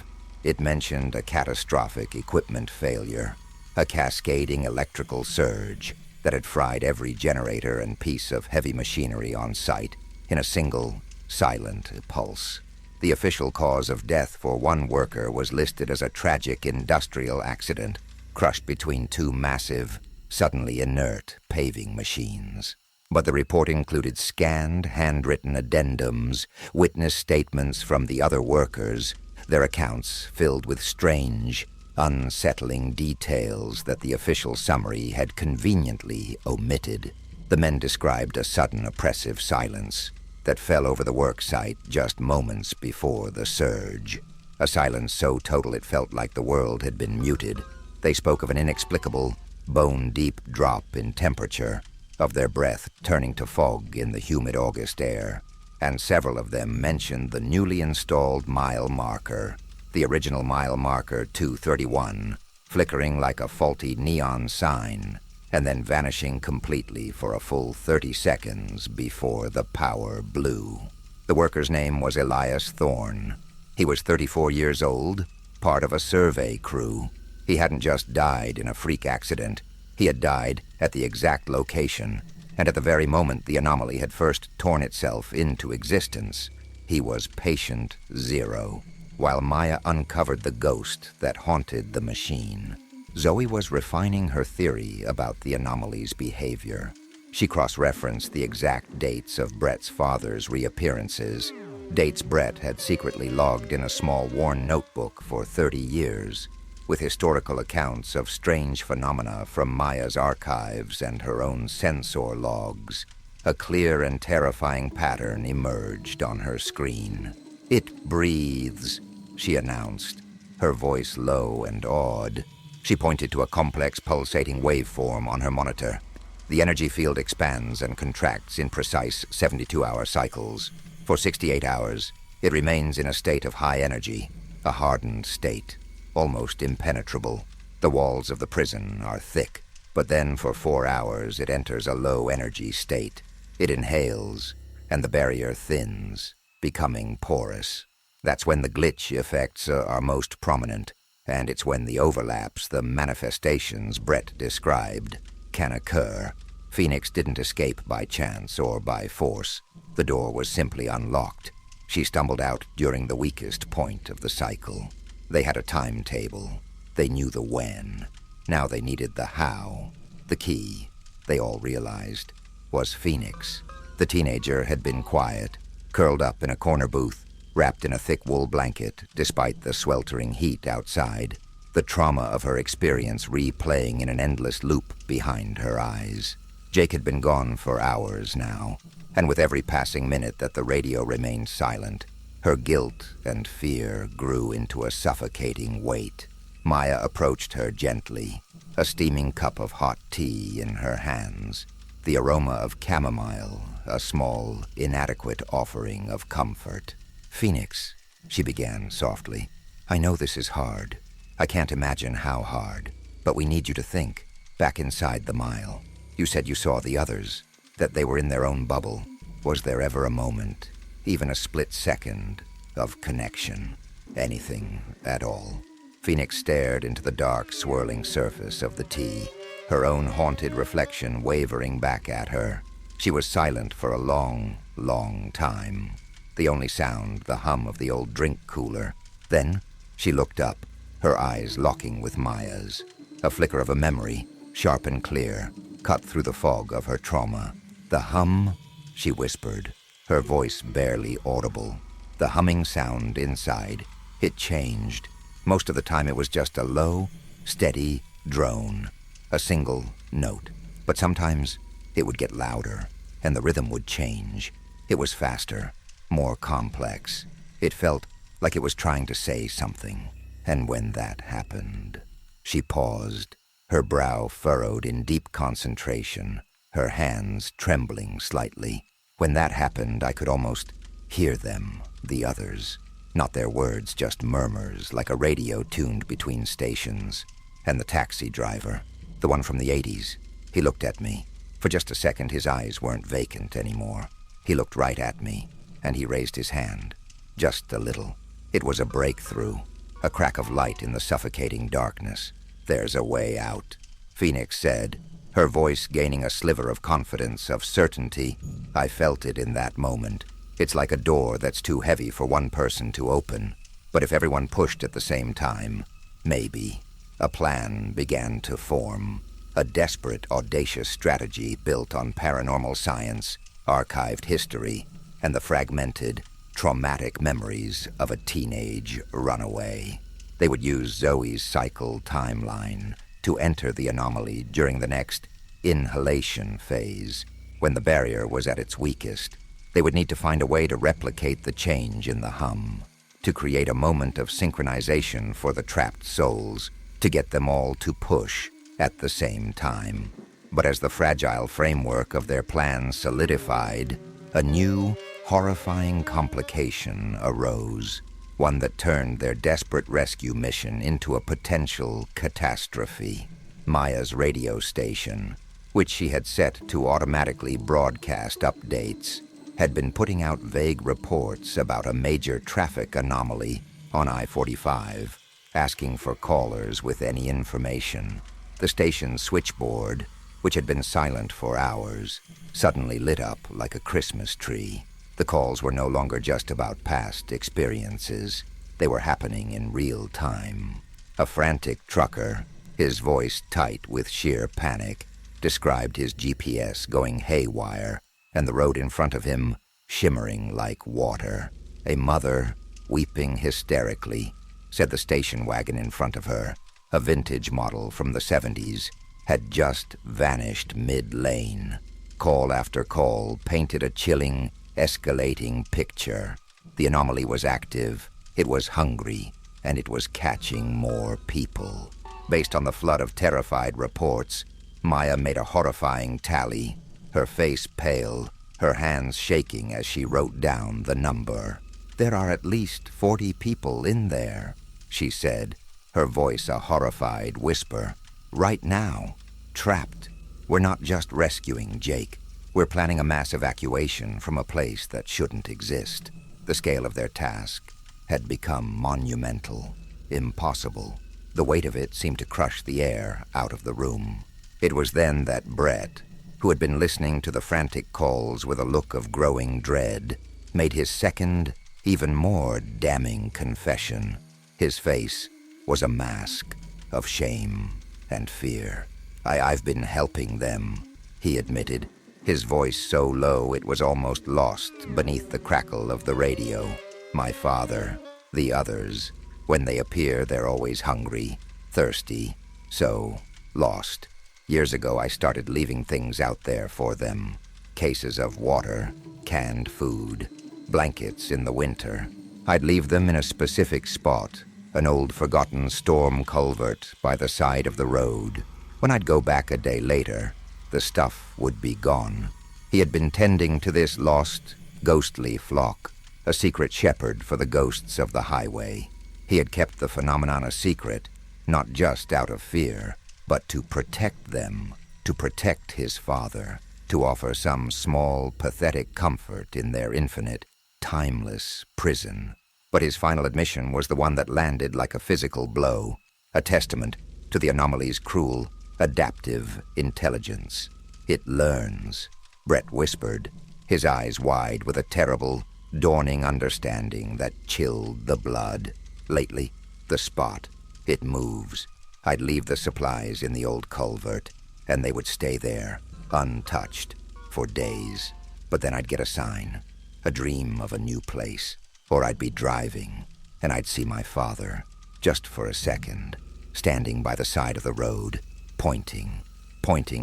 It mentioned a catastrophic equipment failure, a cascading electrical surge that had fried every generator and piece of heavy machinery on site in a single, silent pulse. The official cause of death for one worker was listed as a tragic industrial accident, crushed between two massive, suddenly inert paving machines. But the report included scanned, handwritten addendums, witness statements from the other workers, their accounts filled with strange, unsettling details that the official summary had conveniently omitted. The men described a sudden oppressive silence that fell over the work site just moments before the surge. A silence so total it felt like the world had been muted. They spoke of an inexplicable, bone-deep drop in temperature, of their breath turning to fog in the humid August air, and several of them mentioned the newly installed mile marker, the original mile marker 231, flickering like a faulty neon sign, and then vanishing completely for a full 30 seconds before the power blew. The worker's name was Elias Thorne. He was 34 years old, part of a survey crew. He hadn't just died in a freak accident. He had died at the exact location, and at the very moment the anomaly had first torn itself into existence. He was patient zero. While Maya uncovered the ghost that haunted the machine, Zoe was refining her theory about the anomaly's behavior. She cross-referenced the exact dates of Brett's father's reappearances, dates Brett had secretly logged in a small worn notebook for 30 years, with historical accounts of strange phenomena from Maya's archives and her own sensor logs. A clear and terrifying pattern emerged on her screen. "It breathes," she announced, her voice low and awed. She pointed to a complex pulsating waveform on her monitor. The energy field expands and contracts in precise 72-hour cycles. For 68 hours, it remains in a state of high energy, a hardened state, almost impenetrable. The walls of the prison are thick, but then for 4 hours it enters a low-energy state. It inhales, and the barrier thins, becoming porous. That's when the glitch effects are most prominent, and it's when the overlaps, the manifestations Brett described, can occur. Phoenix didn't escape by chance or by force. The door was simply unlocked. She stumbled out during the weakest point of the cycle. They had a timetable. They knew the when. Now they needed the how. The key, they all realized, was Phoenix. The teenager had been quiet, curled up in a corner booth, wrapped in a thick wool blanket despite the sweltering heat outside, the trauma of her experience replaying in an endless loop behind her eyes. Jake had been gone for hours now, and with every passing minute that the radio remained silent, her guilt and fear grew into a suffocating weight. Maya approached her gently, a steaming cup of hot tea in her hands, the aroma of chamomile, a small, inadequate offering of comfort. "Phoenix," she began softly, "I know this is hard. I can't imagine how hard, but we need you to think. Back inside the mile, you said you saw the others, that they were in their own bubble. Was there ever a moment, even a split second, of connection? Anything at all?" Phoenix stared into the dark, swirling surface of the tea, her own haunted reflection wavering back at her. She was silent for a long, long time. The only sound, the hum of the old drink cooler. Then she looked up, her eyes locking with Maya's. A flicker of a memory, sharp and clear, cut through the fog of her trauma. "The hum," she whispered, her voice barely audible. The humming sound inside, it changed. Most of the time it was just a low, steady drone, a single note. But sometimes it would get louder, and the rhythm would change. It was faster, more complex. It felt like it was trying to say something. And when that happened, she paused, her brow furrowed in deep concentration, her hands trembling slightly. When that happened, I could almost hear them, the others. Not their words, just murmurs, like a radio tuned between stations. And the taxi driver, the one from the 80s, he looked at me. For just a second, his eyes weren't vacant anymore. He looked right at me, and he raised his hand, just a little. It was a breakthrough, a crack of light in the suffocating darkness. "There's a way out," Phoenix said, her voice gaining a sliver of confidence, of certainty. I felt it in that moment. It's like a door that's too heavy for one person to open, but if everyone pushed at the same time, maybe. A plan began to form, a desperate, audacious strategy built on paranormal science, archived history, and the fragmented, traumatic memories of a teenage runaway. They would use Zoe's cycle timeline to enter the anomaly during the next inhalation phase, when the barrier was at its weakest. They would need to find a way to replicate the change in the hum, to create a moment of synchronization for the trapped souls, to get them all to push at the same time. But as the fragile framework of their plan solidified, a new, horrifying complication arose, one that turned their desperate rescue mission into a potential catastrophe. Maya's radio station, which she had set to automatically broadcast updates, had been putting out vague reports about a major traffic anomaly on I-45, asking for callers with any information. The station's switchboard, which had been silent for hours, suddenly lit up like a Christmas tree. The calls were no longer just about past experiences. They were happening in real time. A frantic trucker, his voice tight with sheer panic, described his GPS going haywire and the road in front of him shimmering like water. A mother, weeping hysterically, said the station wagon in front of her, a vintage model from the 70s, had just vanished mid-lane. Call after call painted a chilling, escalating picture. The anomaly was active, it was hungry, and it was catching more people. Based on the flood of terrified reports, Maya made a horrifying tally, her face pale, her hands shaking as she wrote down the number. "There are at least 40 people in there," she said, her voice a horrified whisper. "Right now, trapped. We're not just rescuing Jake. We're planning a mass evacuation from a place that shouldn't exist." The scale of their task had become monumental, impossible. The weight of it seemed to crush the air out of the room. It was then that Brett, who had been listening to the frantic calls with a look of growing dread, made his second, even more damning confession. His face was a mask of shame and fear. I've been helping them," he admitted, his voice so low it was almost lost beneath the crackle of the radio. "My father, the others, when they appear they're always hungry, thirsty, so lost. Years ago I started leaving things out there for them. Cases of water, canned food, blankets in the winter. I'd leave them in a specific spot, an old forgotten storm culvert by the side of the road. When I'd go back a day later, the stuff would be gone." He had been tending to this lost, ghostly flock, a secret shepherd for the ghosts of the highway. He had kept the phenomenon a secret, not just out of fear, but to protect them, to protect his father, to offer some small, pathetic comfort in their infinite, timeless prison. But his final admission was the one that landed like a physical blow, a testament to the anomaly's cruel, adaptive intelligence. "It learns," Brett whispered, his eyes wide with a terrible, dawning understanding that chilled the blood. "Lately, the spot, it moves. I'd leave the supplies in the old culvert, and they would stay there, untouched, for days. But then I'd get a sign, a dream of a new place, or I'd be driving, and I'd see my father, just for a second, standing by the side of the road, pointing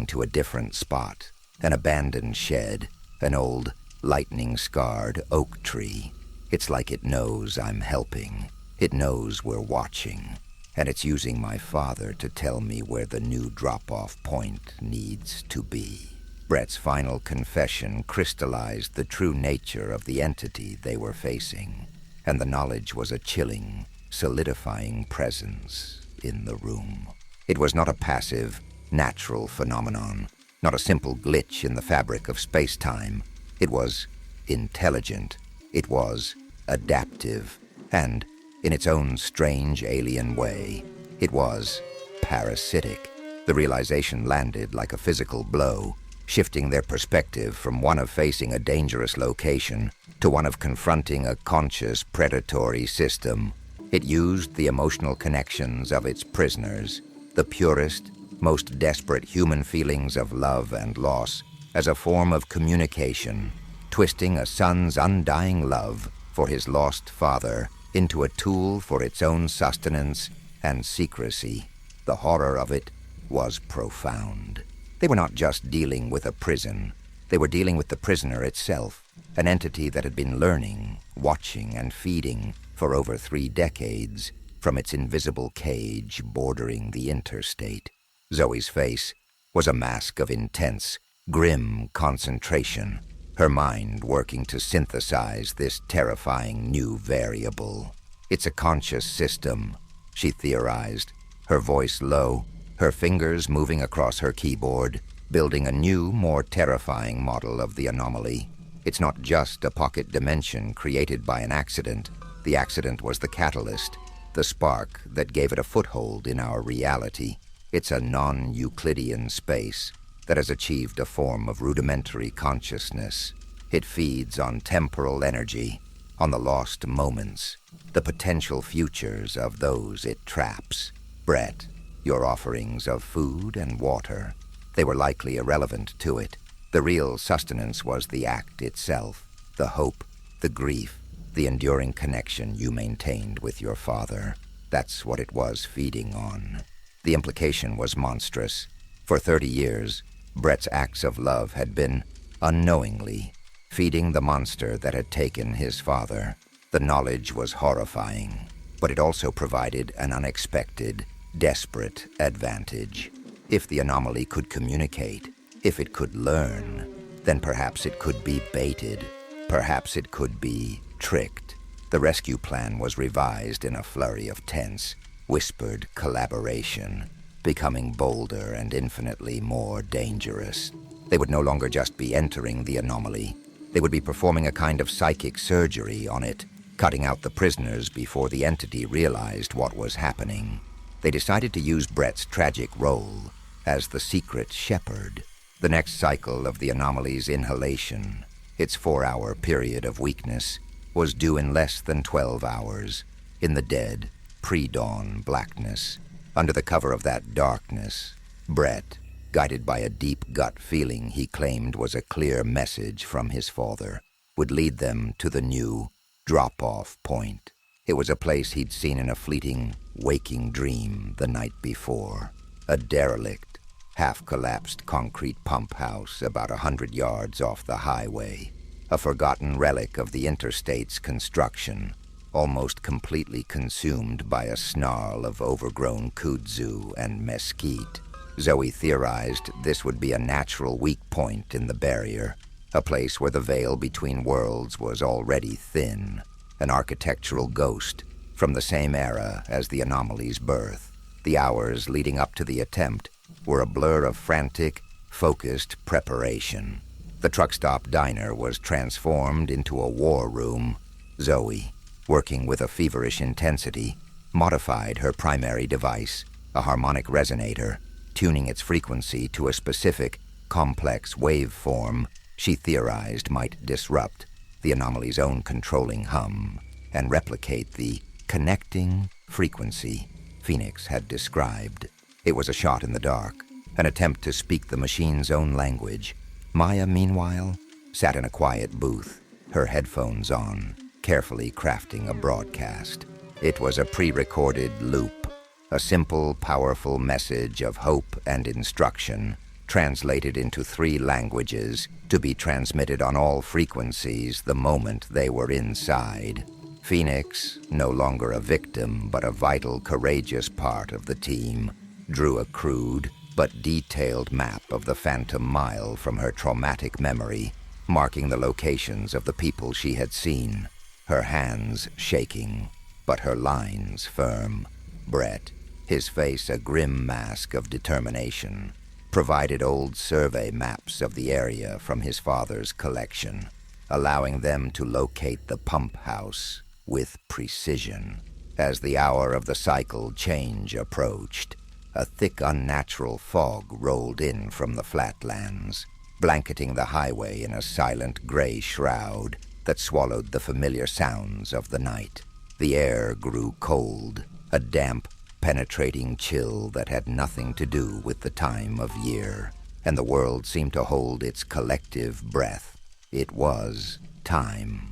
to a different spot, an abandoned shed, an old, lightning-scarred oak tree. It's like it knows I'm helping. It knows we're watching, and it's using my father to tell me where the new drop-off point needs to be." Brett's final confession crystallized the true nature of the entity they were facing, and the knowledge was a chilling, solidifying presence in the room. It was not a passive, natural phenomenon, not a simple glitch in the fabric of space-time. It was intelligent, it was adaptive, and, in its own strange alien way, it was parasitic. The realization landed like a physical blow, shifting their perspective from one of facing a dangerous location to one of confronting a conscious predatory system. It used the emotional connections of its prisoners, the purest, most desperate human feelings of love and loss, as a form of communication, twisting a son's undying love for his lost father into a tool for its own sustenance and secrecy. The horror of it was profound. They were not just dealing with a prison. They were dealing with the prisoner itself, an entity that had been learning, watching, and feeding for over 3 decades from its invisible cage bordering the Interstate. Zoe's face was a mask of intense, grim concentration, her mind working to synthesize this terrifying new variable. "It's a conscious system," she theorized, her voice low, her fingers moving across her keyboard, building a new, more terrifying model of the anomaly. "It's not just a pocket dimension created by an accident. The accident was the catalyst, the spark that gave it a foothold in our reality. It's a non-Euclidean space that has achieved a form of rudimentary consciousness. It feeds on temporal energy, on the lost moments, the potential futures of those it traps. Brett, your offerings of food and water, they were likely irrelevant to it. The real sustenance was the act itself, the hope, the grief, the enduring connection you maintained with your father. That's what it was feeding on. The implication was monstrous. For 30 years, Brett's acts of love had been, unknowingly, feeding the monster that had taken his father. The knowledge was horrifying, but it also provided an unexpected, desperate advantage. If the anomaly could communicate, if it could learn, then perhaps it could be baited. Perhaps it could be tricked. The rescue plan was revised in a flurry of tense, whispered collaboration, becoming bolder and infinitely more dangerous. They would no longer just be entering the anomaly. They would be performing a kind of psychic surgery on it, cutting out the prisoners before the entity realized what was happening. They decided to use Brett's tragic role as the secret shepherd. The next cycle of the anomaly's inhalation, its 4-hour period of weakness, was due in less than 12 hours, in the dead, pre-dawn blackness. Under the cover of that darkness, Brett, guided by a deep gut feeling he claimed was a clear message from his father, would lead them to the new drop-off point. It was a place he'd seen in a fleeting, waking dream the night before. A derelict, half-collapsed concrete pump house about 100 yards off the highway. A forgotten relic of the Interstate's construction, almost completely consumed by a snarl of overgrown kudzu and mesquite. Zoe theorized this would be a natural weak point in the barrier, a place where the veil between worlds was already thin, an architectural ghost from the same era as the anomaly's birth. The hours leading up to the attempt were a blur of frantic, focused preparation. The truck stop diner was transformed into a war room. Zoe, working with a feverish intensity, modified her primary device, a harmonic resonator, tuning its frequency to a specific, complex waveform she theorized might disrupt the anomaly's own controlling hum and replicate the connecting frequency Phoenix had described. It was a shot in the dark, an attempt to speak the machine's own language. Maya, meanwhile, sat in a quiet booth, her headphones on, carefully crafting a broadcast. It was a pre-recorded loop, a simple, powerful message of hope and instruction, translated into 3 languages to be transmitted on all frequencies the moment they were inside. Phoenix, no longer a victim but a vital, courageous part of the team, drew a crude but detailed map of the Phantom Mile from her traumatic memory, marking the locations of the people she had seen, her hands shaking, but her lines firm. Brett, his face a grim mask of determination, provided old survey maps of the area from his father's collection, allowing them to locate the pump house with precision. As the hour of the cycle change approached, a thick, unnatural fog rolled in from the flatlands, blanketing the highway in a silent gray shroud that swallowed the familiar sounds of the night. The air grew cold, a damp, penetrating chill that had nothing to do with the time of year, and the world seemed to hold its collective breath. It was time.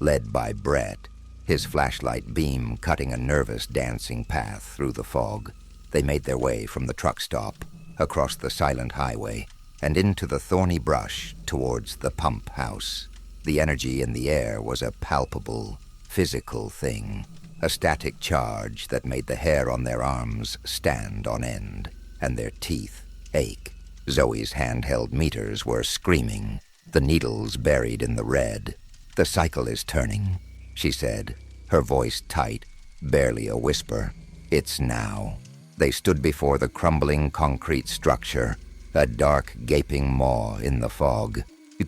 Led by Brett, his flashlight beam cutting a nervous dancing path through the fog, they made their way from the truck stop, across the silent highway, and into the thorny brush towards the pump house. The energy in the air was a palpable, physical thing, a static charge that made the hair on their arms stand on end, and their teeth ache. Zoe's handheld meters were screaming, the needles buried in the red. "The cycle is turning," she said, her voice tight, barely a whisper. "It's now." They stood before the crumbling concrete structure, a dark, gaping maw in the fog.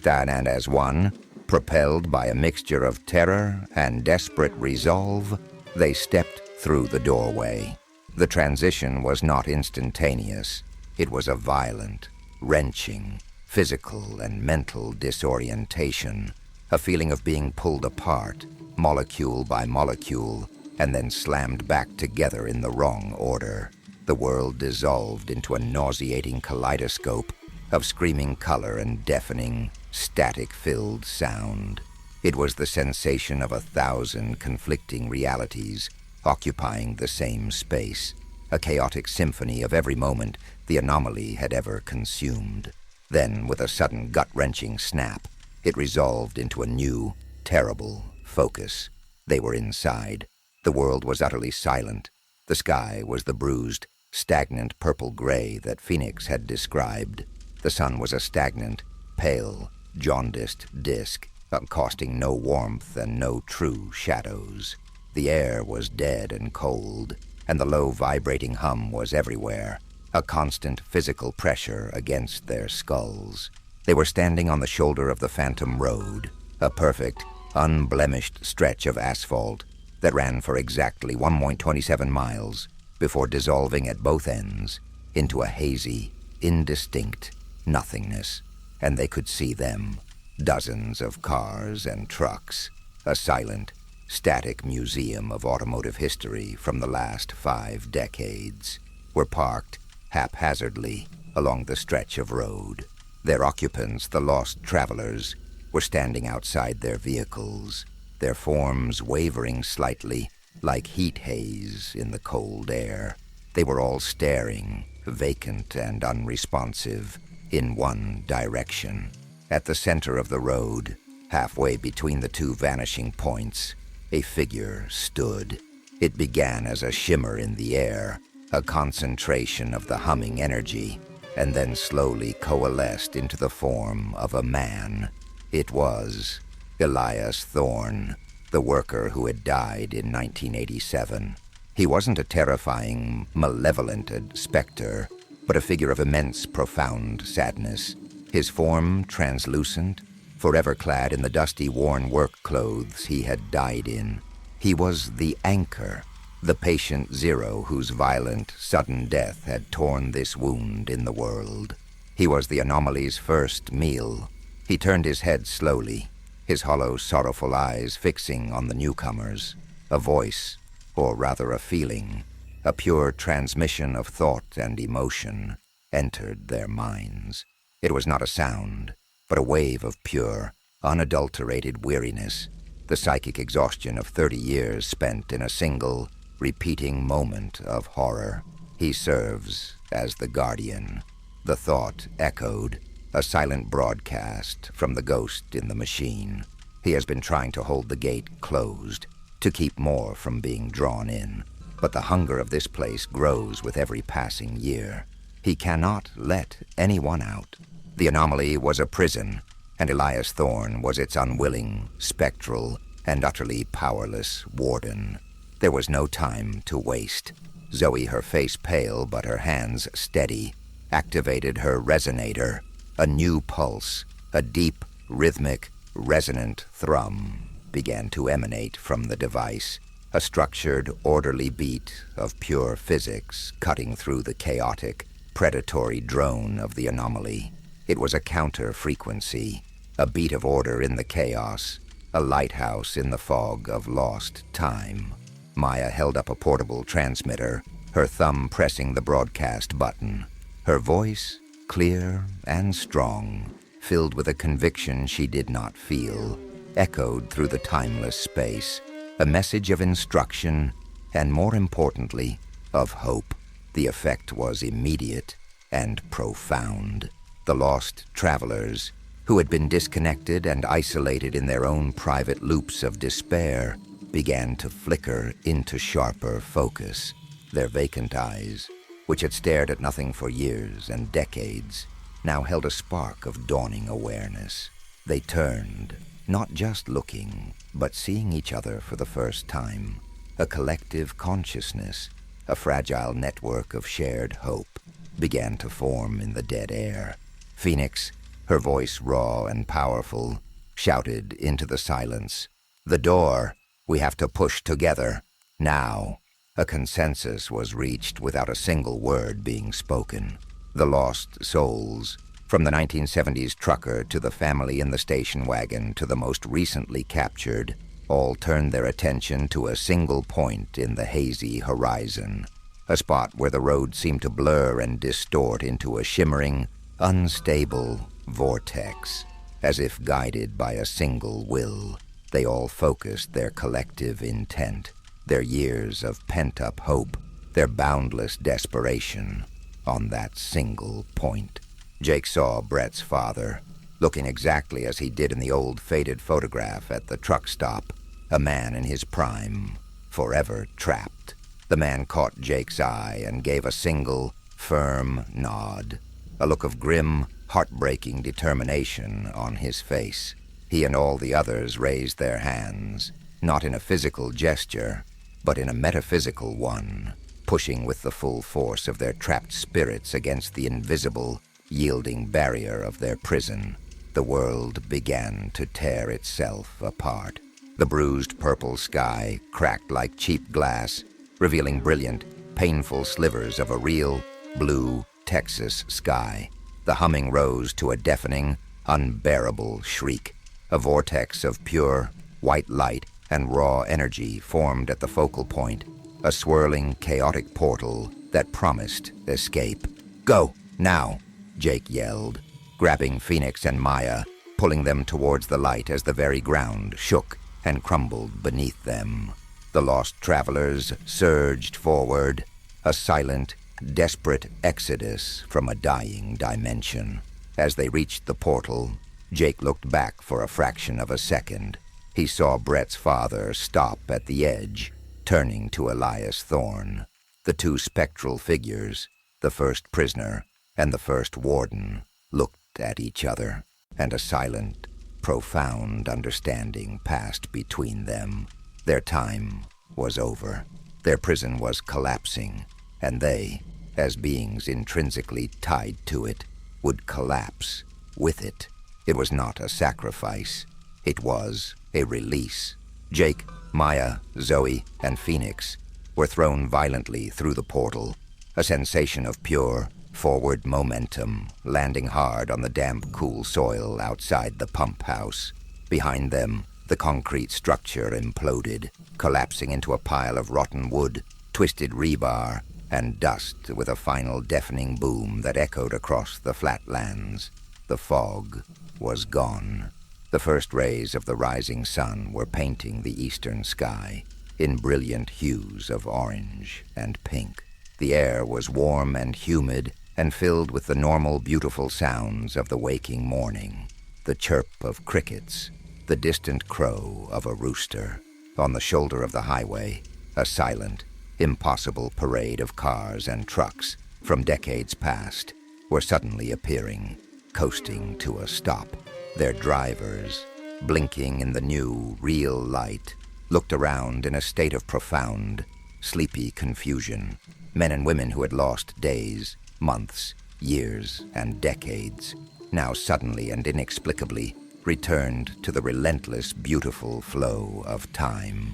And as one, propelled by a mixture of terror and desperate resolve, they stepped through the doorway. The transition was not instantaneous. It was a violent, wrenching, physical and mental disorientation. a feeling of being pulled apart, molecule by molecule, and then slammed back together in the wrong order. The world dissolved into a nauseating kaleidoscope of screaming color and deafening, static-filled sound. It was the sensation of 1,000 conflicting realities occupying the same space, a chaotic symphony of every moment the anomaly had ever consumed. Then, with a sudden gut-wrenching snap, it resolved into a new, terrible focus. They were inside. The world was utterly silent. The sky was the bruised, stagnant purple-gray that Phoenix had described. The sun was a stagnant, pale, jaundiced disk, costing no warmth and no true shadows. The air was dead and cold, and the low vibrating hum was everywhere, a constant physical pressure against their skulls. They were standing on the shoulder of the Phantom Road, a perfect, unblemished stretch of asphalt that ran for exactly 1.27 miles before dissolving at both ends into a hazy, indistinct nothingness. And they could see them, dozens of cars and trucks, a silent, static museum of automotive history from the last 5 decades, were parked haphazardly along the stretch of road. Their occupants, the lost travelers, were standing outside their vehicles, their forms wavering slightly like heat haze in the cold air. They were all staring, vacant and unresponsive, in one direction. At the center of the road, halfway between the two vanishing points, a figure stood. It began as a shimmer in the air, a concentration of the humming energy, and then slowly coalesced into the form of a man. It was Elias Thorne, the worker who had died in 1987. He wasn't a terrifying, malevolent specter, but a figure of immense, profound sadness. His form translucent, forever clad in the dusty, worn work clothes he had died in. He was the anchor, the patient zero whose violent, sudden death had torn this wound in the world. He was the anomaly's first meal. He turned his head slowly, his hollow, sorrowful eyes fixing on the newcomers. A voice, or rather a feeling, a pure transmission of thought and emotion, entered their minds. It was not a sound, but a wave of pure, unadulterated weariness, the psychic exhaustion of 30 years spent in a single, repeating moment of horror. He serves as the guardian. The thought echoed, a silent broadcast from the ghost in the machine. He has been trying to hold the gate closed, to keep more from being drawn in. But the hunger of this place grows with every passing year. He cannot let anyone out. The anomaly was a prison, and Elias Thorne was its unwilling, spectral, and utterly powerless warden. There was no time to waste. Zoe, her face pale but her hands steady, activated her resonator. A new pulse, a deep, rhythmic, resonant thrum began to emanate from the device, a structured, orderly beat of pure physics cutting through the chaotic, predatory drone of the anomaly. It was a counter-frequency, a beat of order in the chaos, a lighthouse in the fog of lost time. Maya held up a portable transmitter, her thumb pressing the broadcast button. Her voice, clear and strong, filled with a conviction she did not feel, echoed through the timeless space, a message of instruction and, more importantly, of hope. The effect was immediate and profound. The lost travelers, who had been disconnected and isolated in their own private loops of despair, began to flicker into sharper focus. Their vacant eyes, which had stared at nothing for years and decades, now held a spark of dawning awareness. They turned, not just looking, but seeing each other for the first time. A collective consciousness, a fragile network of shared hope, began to form in the dead air. Phoenix, her voice raw and powerful, shouted into the silence, "The door! We have to push together, now!" A consensus was reached without a single word being spoken. The lost souls, From the 1970s trucker to the family in the station wagon to the most recently captured, all turned their attention to a single point in the hazy horizon, a spot where the road seemed to blur and distort into a shimmering, unstable vortex. As if guided by a single will, they all focused their collective intent, their years of pent-up hope, their boundless desperation, on that single point. Jake saw Brett's father, looking exactly as he did in the old faded photograph at the truck stop, a man in his prime, forever trapped. The man caught Jake's eye and gave a single, firm nod, a look of grim, heartbreaking determination on his face. He and all the others raised their hands, not in a physical gesture, but in a metaphysical one, pushing with the full force of their trapped spirits against the invisible, yielding barrier of their prison. The world began to tear itself apart. The bruised purple sky cracked like cheap glass, revealing brilliant, painful slivers of a real, blue Texas sky. The humming rose to a deafening, unbearable shriek. A vortex of pure, white light and raw energy formed at the focal point, a swirling, chaotic portal that promised escape. "Go, now!" Jake yelled, grabbing Phoenix and Maya, pulling them towards the light as the very ground shook and crumbled beneath them. The lost travelers surged forward, a silent, desperate exodus from a dying dimension. As they reached the portal, Jake looked back for a fraction of a second. He saw Brett's father stop at the edge, turning to Elias Thorne. The two spectral figures, the first prisoner and the first warden, looked at each other, and a silent, profound understanding passed between them. Their time was over. Their prison was collapsing, and they, as beings intrinsically tied to it, would collapse with it. It was not a sacrifice. It was a release. Jake, Maya, Zoe, and Phoenix were thrown violently through the portal, a sensation of pure, forward momentum, landing hard on the damp, cool soil outside the pump house. Behind them, the concrete structure imploded, collapsing into a pile of rotten wood, twisted rebar, and dust with a final deafening boom that echoed across the flatlands. The fog was gone. The first rays of the rising sun were painting the eastern sky in brilliant hues of orange and pink. The air was warm and humid and filled with the normal, beautiful sounds of the waking morning, the chirp of crickets, the distant crow of a rooster. On the shoulder of the highway, a silent, impossible parade of cars and trucks from decades past were suddenly appearing, coasting to a stop. Their drivers, blinking in the new, real light, looked around in a state of profound, sleepy confusion. Men and women who had lost days, months, years, and decades, now suddenly and inexplicably returned to the relentless, beautiful flow of time.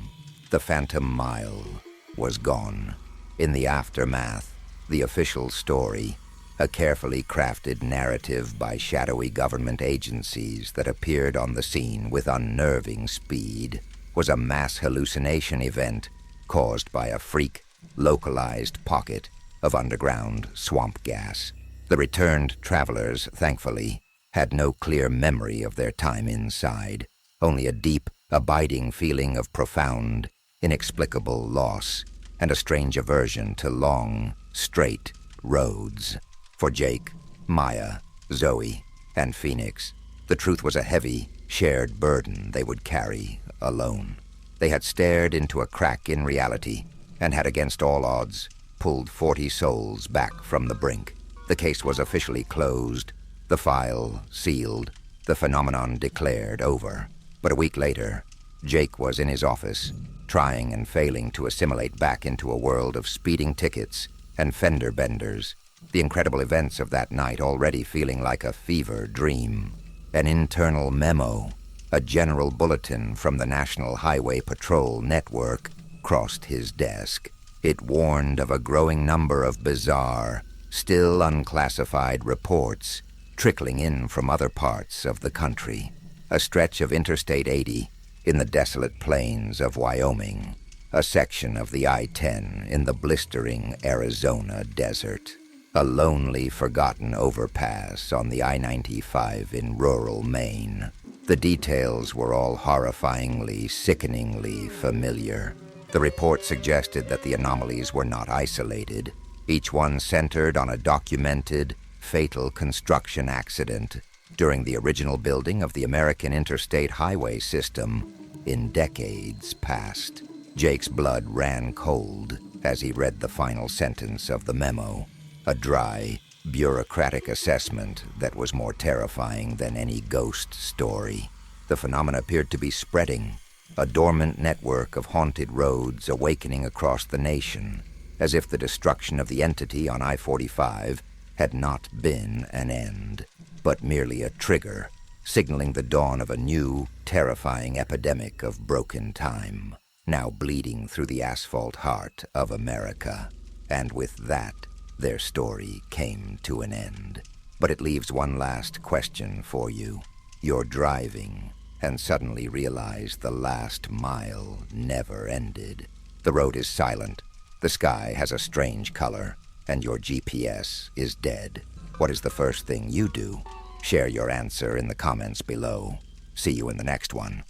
The Phantom Mile was gone. In the aftermath, the official story, a carefully crafted narrative by shadowy government agencies that appeared on the scene with unnerving speed, was a mass hallucination event caused by a freak, localized pocket of underground swamp gas. The returned travelers, thankfully, had no clear memory of their time inside, only a deep, abiding feeling of profound, inexplicable loss, and a strange aversion to long, straight roads. For Jake, Maya, Zoe, and Phoenix, the truth was a heavy, shared burden they would carry alone. They had stared into a crack in reality and had, against all odds, pulled 40 souls back from the brink. The case was officially closed, the file sealed, the phenomenon declared over. But a week later, Jake was in his office, trying and failing to assimilate back into a world of speeding tickets and fender benders, the incredible events of that night already feeling like a fever dream. An internal memo, a general bulletin from the National Highway Patrol Network, crossed his desk. It warned of a growing number of bizarre, still unclassified reports trickling in from other parts of the country. A stretch of Interstate 80 in the desolate plains of Wyoming. A section of the I-10 in the blistering Arizona desert. A lonely, forgotten overpass on the I-95 in rural Maine. The details were all horrifyingly, sickeningly familiar. The report suggested that the anomalies were not isolated, each one centered on a documented, fatal construction accident during the original building of the American Interstate Highway System in decades past. Jake's blood ran cold as he read the final sentence of the memo, a dry, bureaucratic assessment that was more terrifying than any ghost story. The phenomena appeared to be spreading, a dormant network of haunted roads awakening across the nation, as if the destruction of the entity on I-45 had not been an end, but merely a trigger, signaling the dawn of a new, terrifying epidemic of broken time, now bleeding through the asphalt heart of America. And with that, their story came to an end. But it leaves one last question for you. You're driving, and suddenly realize the last mile never ended. The road is silent, the sky has a strange color, and your GPS is dead. What is the first thing you do? Share your answer in the comments below. See you in the next one.